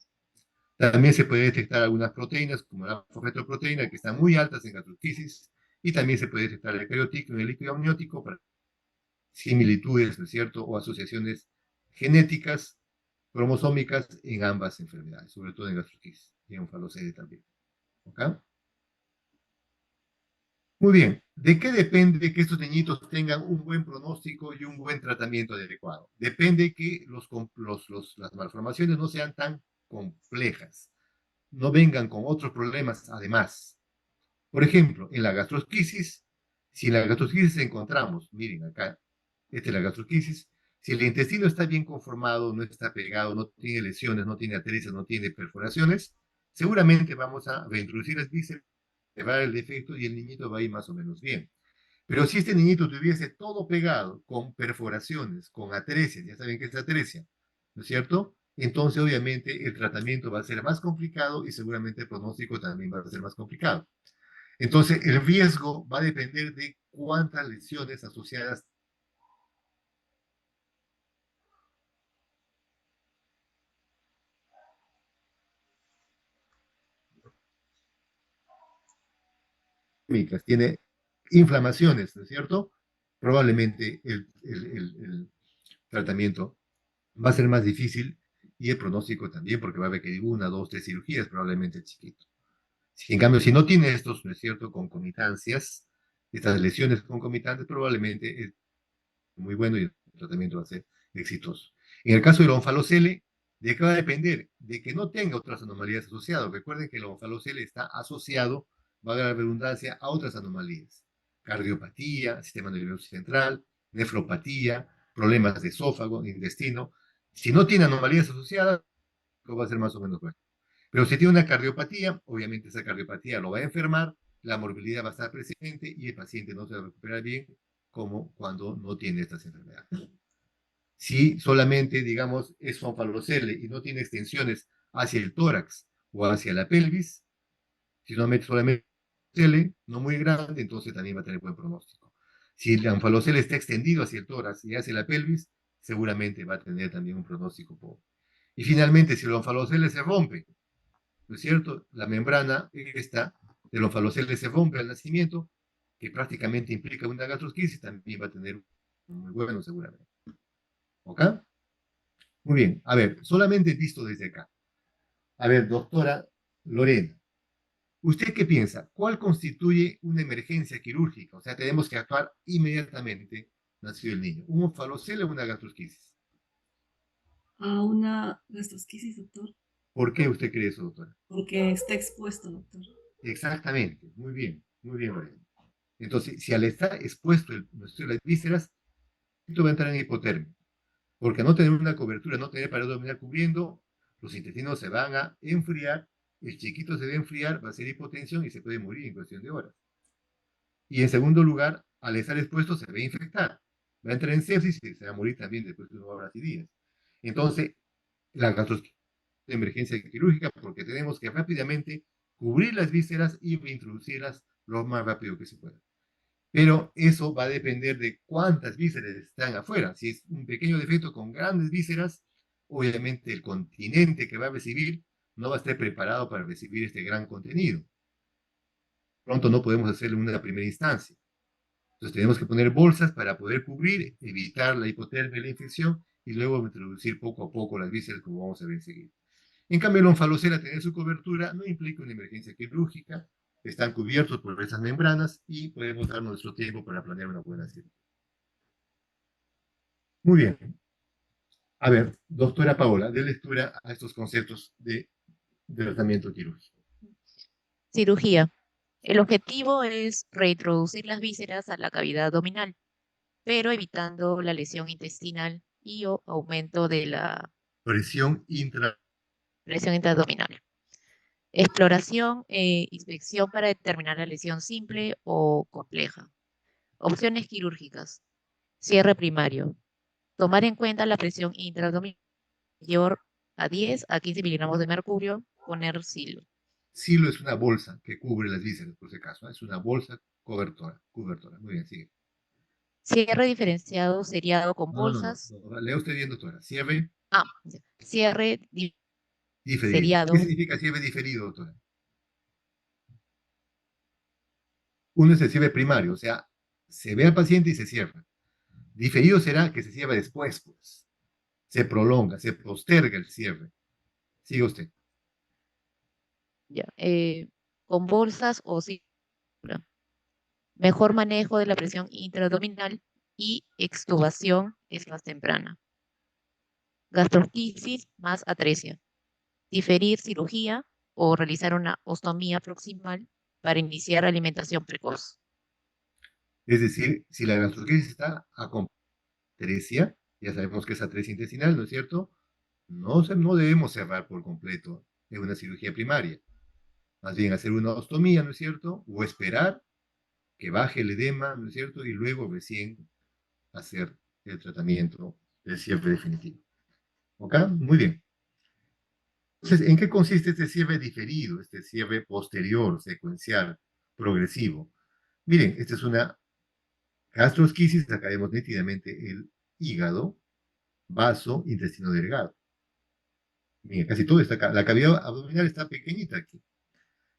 También se puede detectar algunas proteínas, como la fosfetoproteína, que están muy altas en gastrosquisis, y también se puede detectar el cariotípico y el líquido amniótico para similitudes, ¿no es cierto?, o asociaciones genéticas, cromosómicas en ambas enfermedades, sobre todo en gastrosquisis y en falocele también. ¿Ok? Muy bien. ¿De qué depende que estos niñitos tengan un buen pronóstico y un buen tratamiento adecuado? Depende que las malformaciones no sean tan complejas, no vengan con otros problemas además. Por ejemplo, en la gastrosquisis, si en la gastrosquisis encontramos, miren acá, esta es la gastrosquisis, si el intestino está bien conformado, no está pegado, no tiene lesiones, no tiene atresias, no tiene perforaciones, seguramente vamos a reintroducir las vísceras, cerrar el defecto y el niñito va a ir más o menos bien. Pero si este niñito tuviese todo pegado, con perforaciones, con atresias, ya saben qué es atresia, ¿no es cierto? Entonces, obviamente, el tratamiento va a ser más complicado y seguramente el pronóstico también va a ser más complicado. Entonces, el riesgo va a depender de cuántas lesiones asociadas tiene inflamaciones, ¿no es cierto? Probablemente el tratamiento va a ser más difícil y el pronóstico también, porque va a requerir una, dos, tres cirugías, probablemente el chiquito. En cambio, si no tiene estos, ¿no es cierto?, concomitancias, estas lesiones concomitantes, probablemente muy bueno y el tratamiento va a ser exitoso. En el caso del onfalocele, ¿de qué va a depender? De que no tenga otras anomalías asociadas. Recuerden que el onfalocele está asociado, valga la redundancia, a otras anomalías. Cardiopatía, sistema nervioso central, nefropatía, problemas de esófago, intestino. Si no tiene anomalías asociadas, va a ser más o menos bueno. Pero si tiene una cardiopatía, obviamente esa cardiopatía lo va a enfermar, la morbilidad va a estar presente y el paciente no se va a recuperar bien como cuando no tiene estas enfermedades. Si solamente, digamos, es onfalocele y no tiene extensiones hacia el tórax o hacia la pelvis, si solamente no muy grande, entonces también va a tener buen pronóstico. Si el onfalocele está extendido hacia el tórax y hacia la pelvis, seguramente va a tener también un pronóstico pobre. Y finalmente, si el onfalocele se rompe, ¿no es cierto? La membrana esta del onfalocele se rompe al nacimiento, que prácticamente implica una gastrosquisis, también va a tener muy bueno seguramente. ¿Ok? Muy bien. A ver, solamente visto desde acá. A ver, doctora Lorena, ¿usted qué piensa? ¿Cuál constituye una emergencia quirúrgica? O sea, tenemos que actuar inmediatamente nacido el niño. ¿Un onfalocele o una gastrosquisis? A una gastrosquisis, doctor, ¿Por qué usted cree eso, doctora? porque está expuesto, doctor. Exactamente. Muy bien, Lorena. Entonces, si al estar expuesto las vísceras, esto va a entrar en hipotermia, porque a no tener una cobertura, no tener pared abdominal cubriendo, los intestinos se van a enfriar, el chiquito se va a enfriar, va a ser hipotensión y se puede morir en cuestión de horas. Y en segundo lugar, al estar expuesto se va a infectar, va a entrar en sepsis y se va a morir también después de 1 horas y días. Entonces, la gastroscopia de emergencia quirúrgica porque tenemos que rápidamente cubrir las vísceras y reintroducirlas lo más rápido que se pueda. Pero eso va a depender de cuántas vísceras están afuera. Si es un pequeño defecto con grandes vísceras, obviamente el continente que va a recibir no va a estar preparado para recibir este gran contenido. Pronto no podemos hacerlo en una primera instancia. Entonces tenemos que poner bolsas para poder cubrir, evitar la hipotermia y la infección y luego introducir poco a poco las vísceras como vamos a ver enseguida. En cambio, el onfalocele, tener su cobertura, no implica una emergencia quirúrgica, están cubiertos por esas membranas y podemos dar nuestro tiempo para planear una buena cirugía. Muy bien. A ver, doctora Paola, de lectura a estos conceptos de tratamiento quirúrgico. Cirugía. El objetivo es reintroducir las vísceras a la cavidad abdominal, pero evitando la lesión intestinal y o aumento de la Presión intra. presión intraabdominal. Exploración e inspección para determinar la lesión simple o compleja. Opciones quirúrgicas. Cierre primario. Tomar en cuenta la presión intraabdominal mayor a 10 a 15 miligramos de mercurio. Poner silo. Silo es una bolsa que cubre las vísceras, por si acaso. Es una bolsa cobertora. Muy bien, sigue. Cierre diferenciado seriado con No. bolsas. Lea usted bien, doctora. Cierre Ya. Cierre diferido. ¿Qué seriado. significa cierre diferido, doctora? Uno es el cierre primario, o sea, se ve al paciente y se cierra. Diferido será que se cierra después, pues. Se prolonga, se posterga el cierre. Sigue usted. Ya, con bolsas o cintura. Mejor manejo de la presión intraabdominal y extubación es más temprana. Gastrosquisis más atresia. Diferir cirugía o realizar una ostomía proximal para iniciar alimentación precoz. Es decir, si la gastrosquisis está acompañada de atresia, ya sabemos que es atresia intestinal, ¿no es cierto? No debemos cerrar por completo en una cirugía primaria. Más bien hacer una ostomía, ¿no es cierto? O esperar que baje el edema, ¿no es cierto? Y luego recién hacer el tratamiento del cierre definitivo. ¿Ok? Muy bien. Entonces, ¿en qué consiste este cierre diferido, este cierre posterior, secuencial, progresivo? Miren, esta es una gastrosquisis, acá vemos nítidamente el hígado, vaso, intestino delgado. Miren, casi todo está acá. La cavidad abdominal está pequeñita aquí.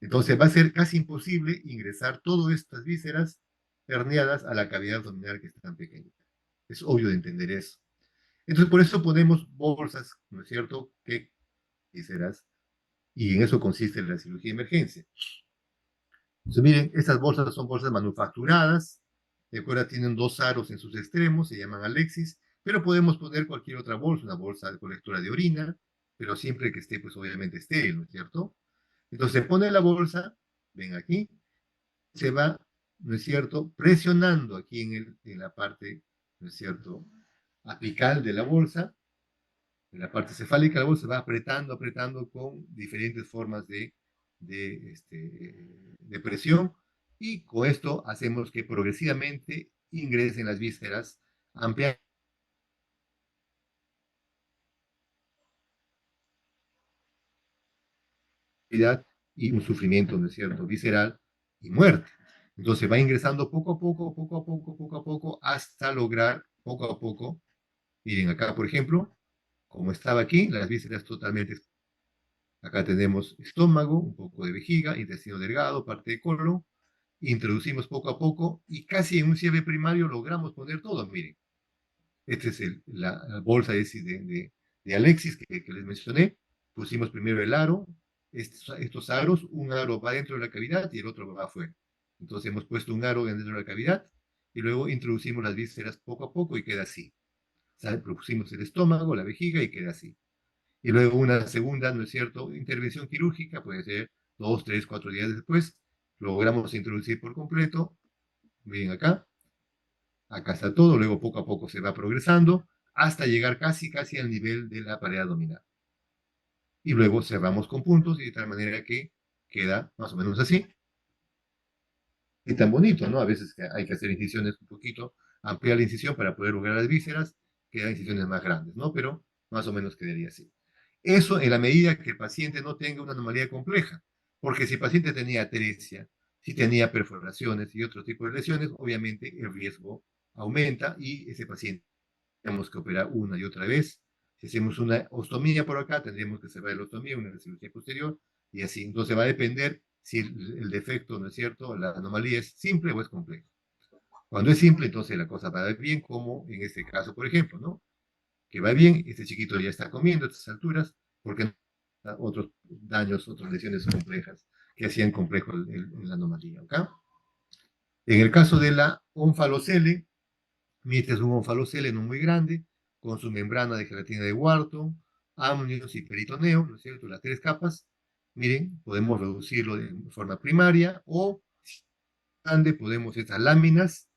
Entonces va a ser casi imposible ingresar todas estas vísceras herniadas a la cavidad abdominal que está tan pequeñita. Es obvio de entender eso. Entonces por eso ponemos bolsas, ¿no es cierto?, que vísceras, y en eso consiste la cirugía de emergencia. Entonces miren, estas bolsas son bolsas manufacturadas, Recuerda, tienen dos aros en sus extremos, se llaman Alexis, pero podemos poner cualquier otra bolsa, una bolsa de colectora de orina, pero siempre que esté, pues obviamente estéril, ¿no es cierto? Entonces se pone la bolsa, ven aquí, se va, ¿no es cierto?, presionando aquí en la parte, ¿no es cierto?, apical de la bolsa, en la parte cefálica de la bolsa se va apretando, apretando con diferentes formas de presión, y con esto hacemos que progresivamente ingresen las vísceras amplias y un sufrimiento, ¿no es cierto?, visceral y muerte. Entonces va ingresando poco a poco, poco a poco, poco a poco, hasta lograr poco a poco. Miren acá, por ejemplo, como estaba aquí, las vísceras totalmente. Acá tenemos estómago, un poco de vejiga, intestino delgado, parte de colon. Introducimos poco a poco y casi en un cierre primario logramos poner todo. Miren, esta es la bolsa de Alexis que les mencioné. Pusimos primero el aro, estos aros, un aro va dentro de la cavidad y el otro va afuera. Entonces hemos puesto un aro dentro de la cavidad y luego introducimos las vísceras poco a poco y queda así. Pusimos el estómago, la vejiga y queda así. Y luego una segunda, ¿no es cierto?, intervención quirúrgica, puede ser 2, 3, 4 días después, logramos introducir por completo, miren acá, acá está todo, luego poco a poco se va progresando hasta llegar casi, casi al nivel de la pared abdominal. Y luego cerramos con puntos y de tal manera que queda más o menos así. Y tan bonito, ¿no? A veces hay que hacer incisiones un poquito, ampliar la incisión para poder lograr las vísceras, quedan incisiones más grandes, ¿no? Pero más o menos quedaría así. Eso en la medida que el paciente no tenga una anomalía compleja, porque si el paciente tenía atresia, si tenía perforaciones y otro tipo de lesiones, obviamente el riesgo aumenta y ese paciente tenemos que operar una y otra vez. Si hacemos una ostomía por acá, tendríamos que cerrar la ostomía, una cirugía posterior, y así. Entonces va a depender si el defecto, ¿no es cierto?, la anomalía es simple o es compleja. Cuando es simple, entonces la cosa va bien, como en este caso, por ejemplo, ¿no? Que va bien, este chiquito ya está comiendo a estas alturas, porque no otros daños, otras lesiones complejas que hacían complejo la anomalía, ¿ok? En el caso de la onfalocele, este es un onfalocele no muy grande, con su membrana de gelatina de Wharton, amnios y peritoneo, ¿no es cierto?, las tres capas. Miren, podemos reducirlo de forma primaria o, si es grande, podemos estas láminas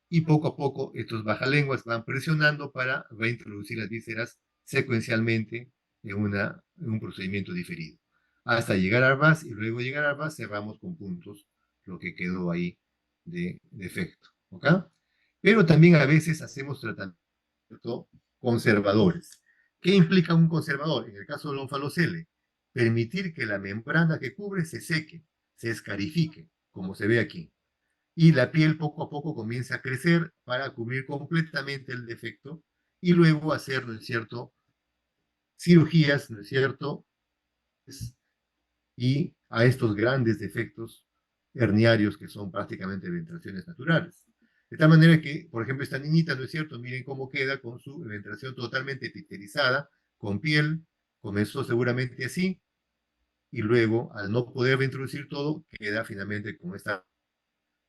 y poco a poco estos bajalenguas van presionando para reintroducir las vísceras secuencialmente en un procedimiento diferido. Hasta llegar al RAS y luego llegar al RAS cerramos con puntos lo que quedó ahí de defecto. ¿Ok? Pero también a veces hacemos tratamientos conservadores. ¿Qué implica un conservador? En el caso del onfalocele, permitir que la membrana que cubre se seque, se escarifique, como se ve aquí, y la piel poco a poco comienza a crecer para cubrir completamente el defecto y luego hacer, ¿no es cierto?, cirugías, ¿no es cierto?, y a estos grandes defectos herniarios que son prácticamente ventraciones naturales. De tal manera que, por ejemplo, esta niñita, ¿no es cierto?, miren cómo queda con su ventración totalmente epitelizada, con piel, comenzó seguramente así, y luego, al no poder reintroducir todo, queda finalmente con esta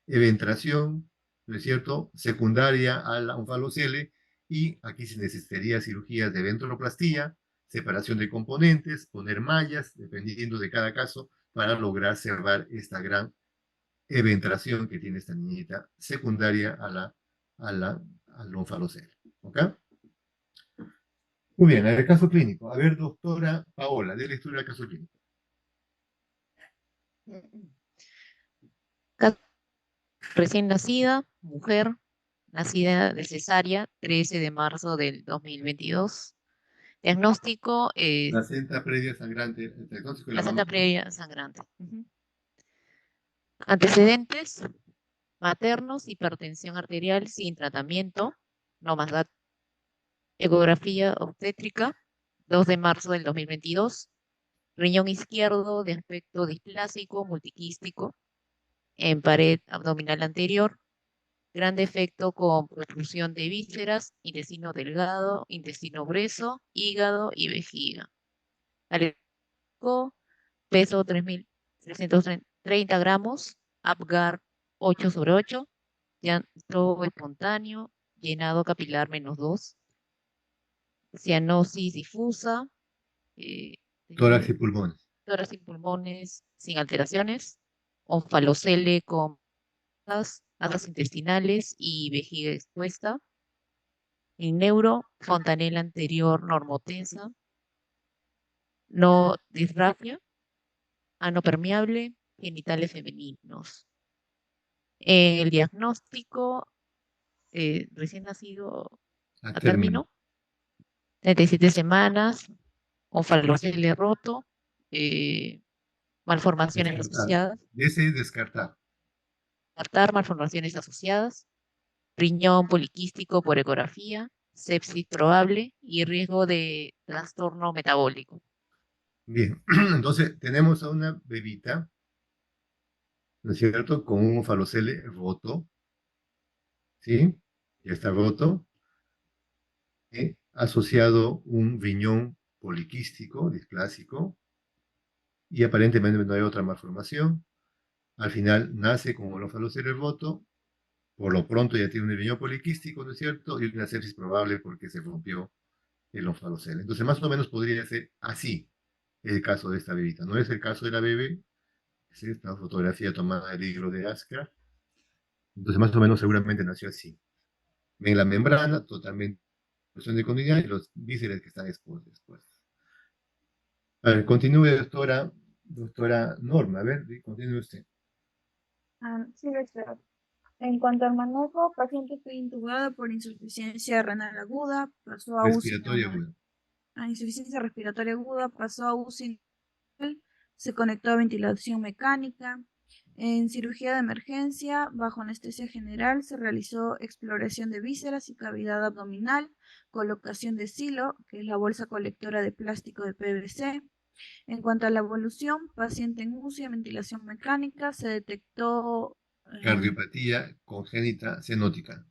eventración, ¿no es cierto?, secundaria a la onfalocele, y aquí se necesitaría cirugías de ventroplastía, separación de componentes, poner mallas, dependiendo de cada caso, para lograr cerrar esta gran eventración que tiene esta niñita secundaria al onfalocele. ¿Ok? Muy bien, el caso clínico. A ver, doctora Paola, de lectura del caso clínico. Recién nacida, mujer, nacida de cesárea, 13 de marzo del 2022. Diagnóstico, Placenta previa sangrante, el diagnóstico de la placenta mama. previa sangrante. Antecedentes, maternos, hipertensión arterial sin tratamiento, no más datos. Ecografía obstétrica, 2 de marzo del 2022. Riñón izquierdo de aspecto displásico, multiquístico, en pared abdominal anterior. Gran defecto con protrusión de vísceras, intestino delgado, intestino grueso, hígado y vejiga. Alérgico, peso 3.330 gramos, Apgar 8/8, llanto espontáneo, llenado capilar -2, cianosis difusa, eh, Tórax y pulmones. tórax y pulmones sin alteraciones, onfalocele con aguas intestinales y vejiga expuesta, en neuro, fontanela anterior normotensa, no disrafia, ano permeable, genitales femeninos. El diagnóstico, recién nacido A a término. término, 37 semanas, onfalocele roto, malformaciones Descartar. asociadas, Ese es descartar. descartar malformaciones asociadas, riñón poliquístico por ecografía, sepsis probable y riesgo de trastorno metabólico. Bien, entonces tenemos a una bebita, ¿no es cierto?, con un falocele roto, ¿sí? Ya está roto, asociado un riñón poliquístico, displásico, y aparentemente no hay otra malformación. Al final nace con un falocele roto, por lo pronto ya tiene un riñón poliquístico, ¿no es cierto? Y una sepsis probable porque se rompió el onfalocele. Entonces, más o menos podría ser así el caso de esta bebita. No es el caso de la bebé, es esta fotografía tomada del hilo de Ascra. Entonces, más o menos seguramente nació así. Ven la membrana totalmente de continuidad y los vísceras que están expuestos. A ver, continúe, doctora Norma. A ver, continúe usted. Sí, doctora. En cuanto al manejo, paciente fue intubado por insuficiencia renal aguda, pasó a UCI Respiratoria aguda. insuficiencia respiratoria aguda, pasó a UCI, se conectó a ventilación mecánica. En cirugía de emergencia, bajo anestesia general, se realizó exploración de vísceras y cavidad abdominal, colocación de silo, que es la bolsa colectora de plástico de PVC. En cuanto a la evolución, paciente en UCI, ventilación mecánica, se detectó Cardiopatía congénita cenótica.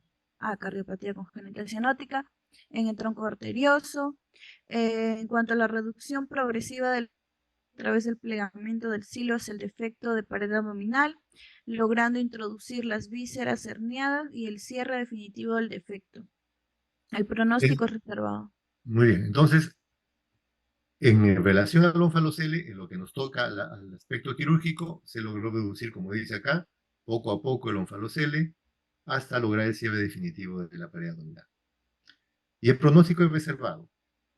cardiopatía congénita cianótica en el tronco arterioso. En cuanto a la reducción progresiva a través del plegamiento del silo hacia el defecto de pared abdominal, logrando introducir las vísceras herniadas y el cierre definitivo del defecto. El pronóstico es reservado. Muy bien, entonces, en relación al onfalocele, en lo que nos toca al aspecto quirúrgico, se logró reducir, como dice acá, poco a poco el onfalocele hasta lograr el cierre definitivo de la pared abdominal. Y el pronóstico es reservado,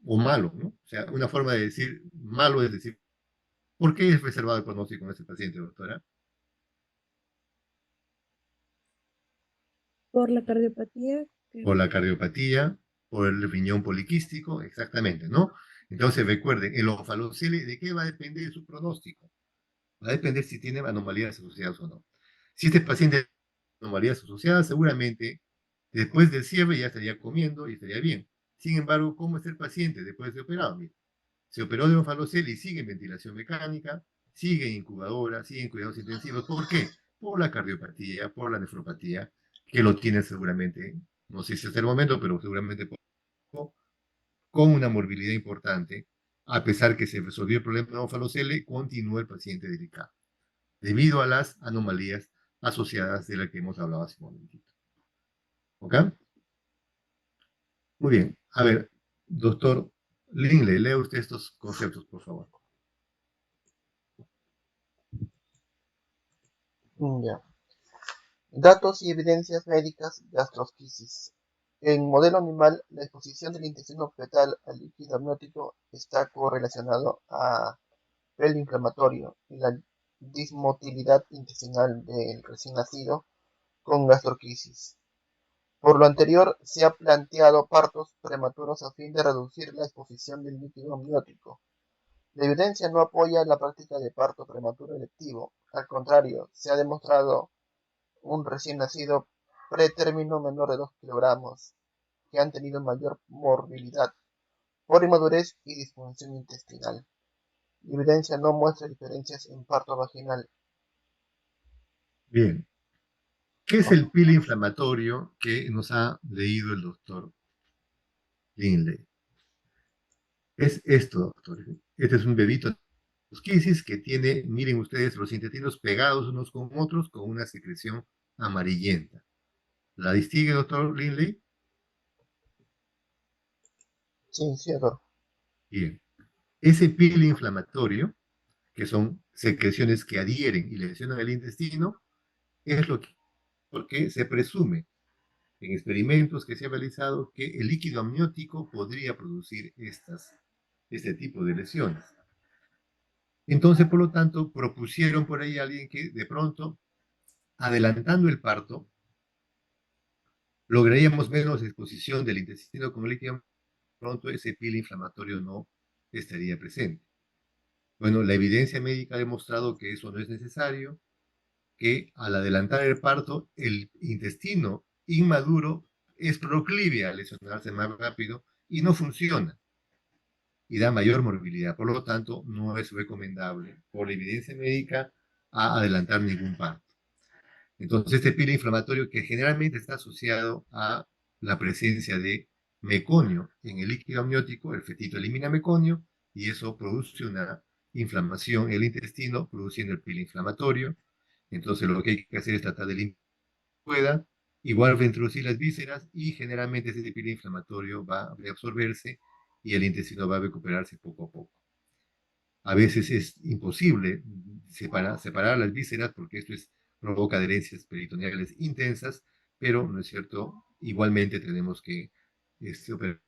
o malo, ¿no? O sea, una forma de decir malo es decir, ¿por qué es reservado el pronóstico en este paciente, doctora? Por la cardiopatía. Por la cardiopatía, por el riñón poliquístico, exactamente, ¿no? Entonces recuerden, el onfalocele, ¿de qué va a depender su pronóstico? Va a depender si tiene anomalías asociadas o no. Si este paciente tiene anomalías asociadas, seguramente después del cierre ya estaría comiendo y estaría bien. Sin embargo, ¿cómo está el paciente después de operado? Mire, se operó de onfalocele y sigue en ventilación mecánica, sigue en incubadora, sigue en cuidados intensivos. ¿Por qué? Por la cardiopatía, por la nefropatía, que lo tiene seguramente, no sé si hasta el momento, pero seguramente con una morbilidad importante. A pesar que se resolvió el problema de onfalocele, continúa el paciente delicado, debido a las anomalías asociadas de las que hemos hablado hace un momentito. ¿Ok? Muy bien. A ver, doctor Linley, lea usted estos conceptos, por favor. Ya. Datos y evidencias médicas de gastrosquisis. En modelo animal, la exposición del intestino fetal al líquido amniótico está correlacionado a el inflamatorio y la dismotilidad intestinal del recién nacido con gastrosquisis. Por lo anterior, se ha planteado partos prematuros a fin de reducir la exposición del líquido amniótico. La evidencia no apoya la práctica de parto prematuro electivo. Al contrario, se ha demostrado un recién nacido pretérmino menor de 2 kilogramos que han tenido mayor morbilidad por inmadurez y disfunción intestinal. La evidencia no muestra diferencias en parto vaginal. Bien. ¿Qué es el pil inflamatorio que nos ha leído el doctor Linley? Es esto, doctor. Este es un bebito de gastrosquisis que tiene, miren ustedes, los intestinos pegados unos con otros con una secreción amarillenta. ¿La distingue, doctor Lindley? Sí, sí, doctor. Bien. Ese pili inflamatorio, que son secreciones que adhieren y lesionan el intestino, es lo que porque se presume en experimentos que se han realizado que el líquido amniótico podría producir este tipo de lesiones. Entonces, por lo tanto, propusieron por ahí a alguien que de pronto, adelantando el parto, lograríamos menos exposición del intestino con el líquido amniótico, pronto ese pili inflamatorio no estaría presente. Bueno, la evidencia médica ha demostrado que eso no es necesario, que al adelantar el parto, el intestino inmaduro es proclive a lesionarse más rápido y no funciona y da mayor morbilidad. Por lo tanto, no es recomendable por la evidencia médica a adelantar ningún parto. Entonces, este pili inflamatorio que generalmente está asociado a la presencia de meconio en el líquido amniótico, el fetito elimina meconio y eso produce una inflamación en el intestino, produciendo el pili inflamatorio. Entonces, lo que hay que hacer es tratar de limpiar pueda, igual va a introducir las vísceras y generalmente ese pili inflamatorio va a reabsorberse y el intestino va a recuperarse poco a poco. A veces es imposible separar las vísceras porque provoca adherencias peritoneales intensas, pero, ¿no es cierto? Igualmente tenemos que operar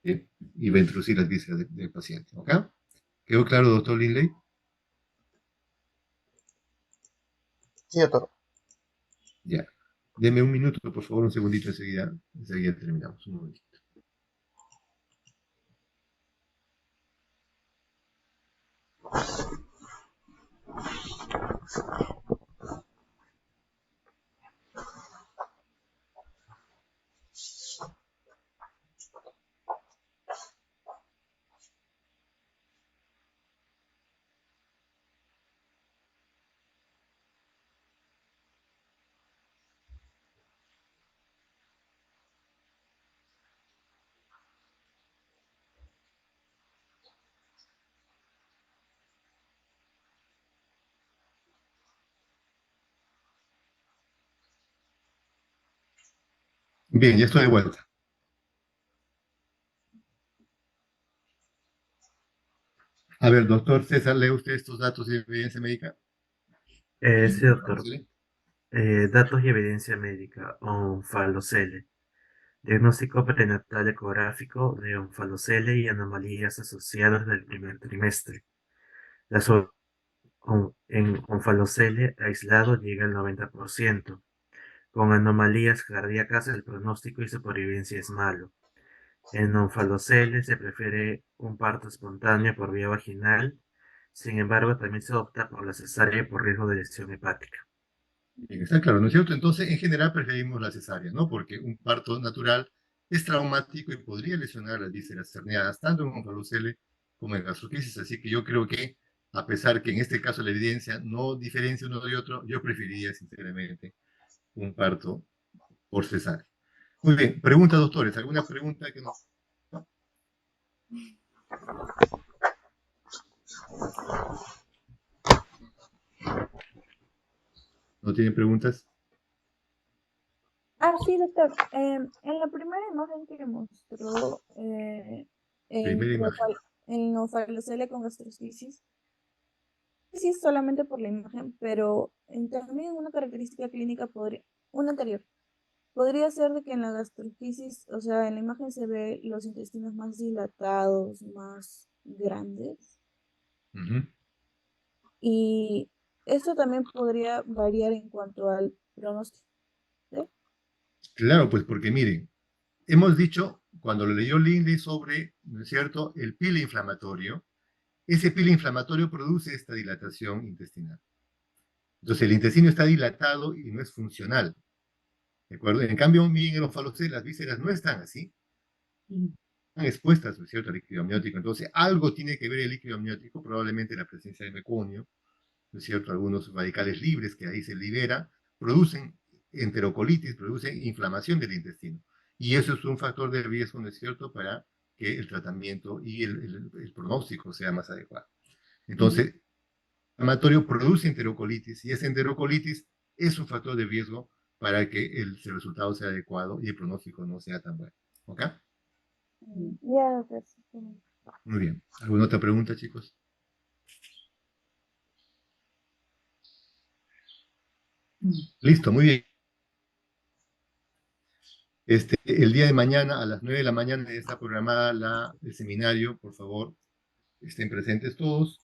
y va a introducir las vísceras del paciente. ¿Ok? ¿Quedó claro, doctor Lindley? Sí, doctor. Ya. Deme un minuto, por favor, un segundito, enseguida terminamos. Un momentito. Bien, ya estoy de vuelta. A ver, doctor César, ¿lee usted estos datos de evidencia médica? Sí, doctor. Datos y evidencia médica. Onfalocele. Diagnóstico prenatal ecográfico de onfalocele y anomalías asociadas del primer trimestre. En onfalocele aislado llega al 90%. Con anomalías cardíacas el pronóstico y supervivencia es malo. En onfalocele se prefiere un parto espontáneo por vía vaginal, sin embargo también se opta por la cesárea por riesgo de lesión hepática. Bien, está claro, ¿no es cierto? Entonces, en general preferimos la cesárea, ¿no? Porque un parto natural es traumático y podría lesionar las vísceras herniadas, tanto en onfalocele como en gastrocrisis. Así que yo creo que, a pesar que en este caso la evidencia no diferencia uno de otro, yo preferiría, sinceramente, un parto por cesárea. Muy bien, pregunta, doctores. ¿Alguna pregunta que no? ¿No tienen preguntas? Ah, sí, doctor. En la primera imagen que mostró Primera imagen. en ofalocele con gastroschisis, sí es solamente por la imagen, pero también una característica clínica una anterior, podría ser de que en la gastroschisis, o sea, en la imagen se ve los intestinos más dilatados, más grandes, Ujú. y esto también podría variar en cuanto al pronóstico. Claro, pues porque miren, hemos dicho, cuando lo leyó Lindley sobre, ¿no es cierto?, el pili inflamatorio, ese pili inflamatorio produce esta dilatación intestinal. Entonces el intestino está dilatado y no es funcional. ¿De acuerdo? En cambio, miren, en los falocel, las vísceras no están así. Están expuestas, ¿no es cierto?, al líquido amniótico. Entonces, algo tiene que ver el líquido amniótico, probablemente la presencia de meconio, ¿no es cierto? Algunos radicales libres que ahí se libera, producen enterocolitis, producen inflamación del intestino. Y eso es un factor de riesgo, ¿no es cierto?, para que el tratamiento y el pronóstico sea más adecuado. Entonces, el inflamatorio produce enterocolitis y esa enterocolitis es un factor de riesgo para que el resultado sea adecuado y el pronóstico no sea tan bueno. ¿Ok? Ya, doctor. Muy bien. ¿Alguna otra pregunta, chicos? Listo, muy bien. El día de mañana, a las 9 de la mañana, está programada el seminario. Por favor, estén presentes todos.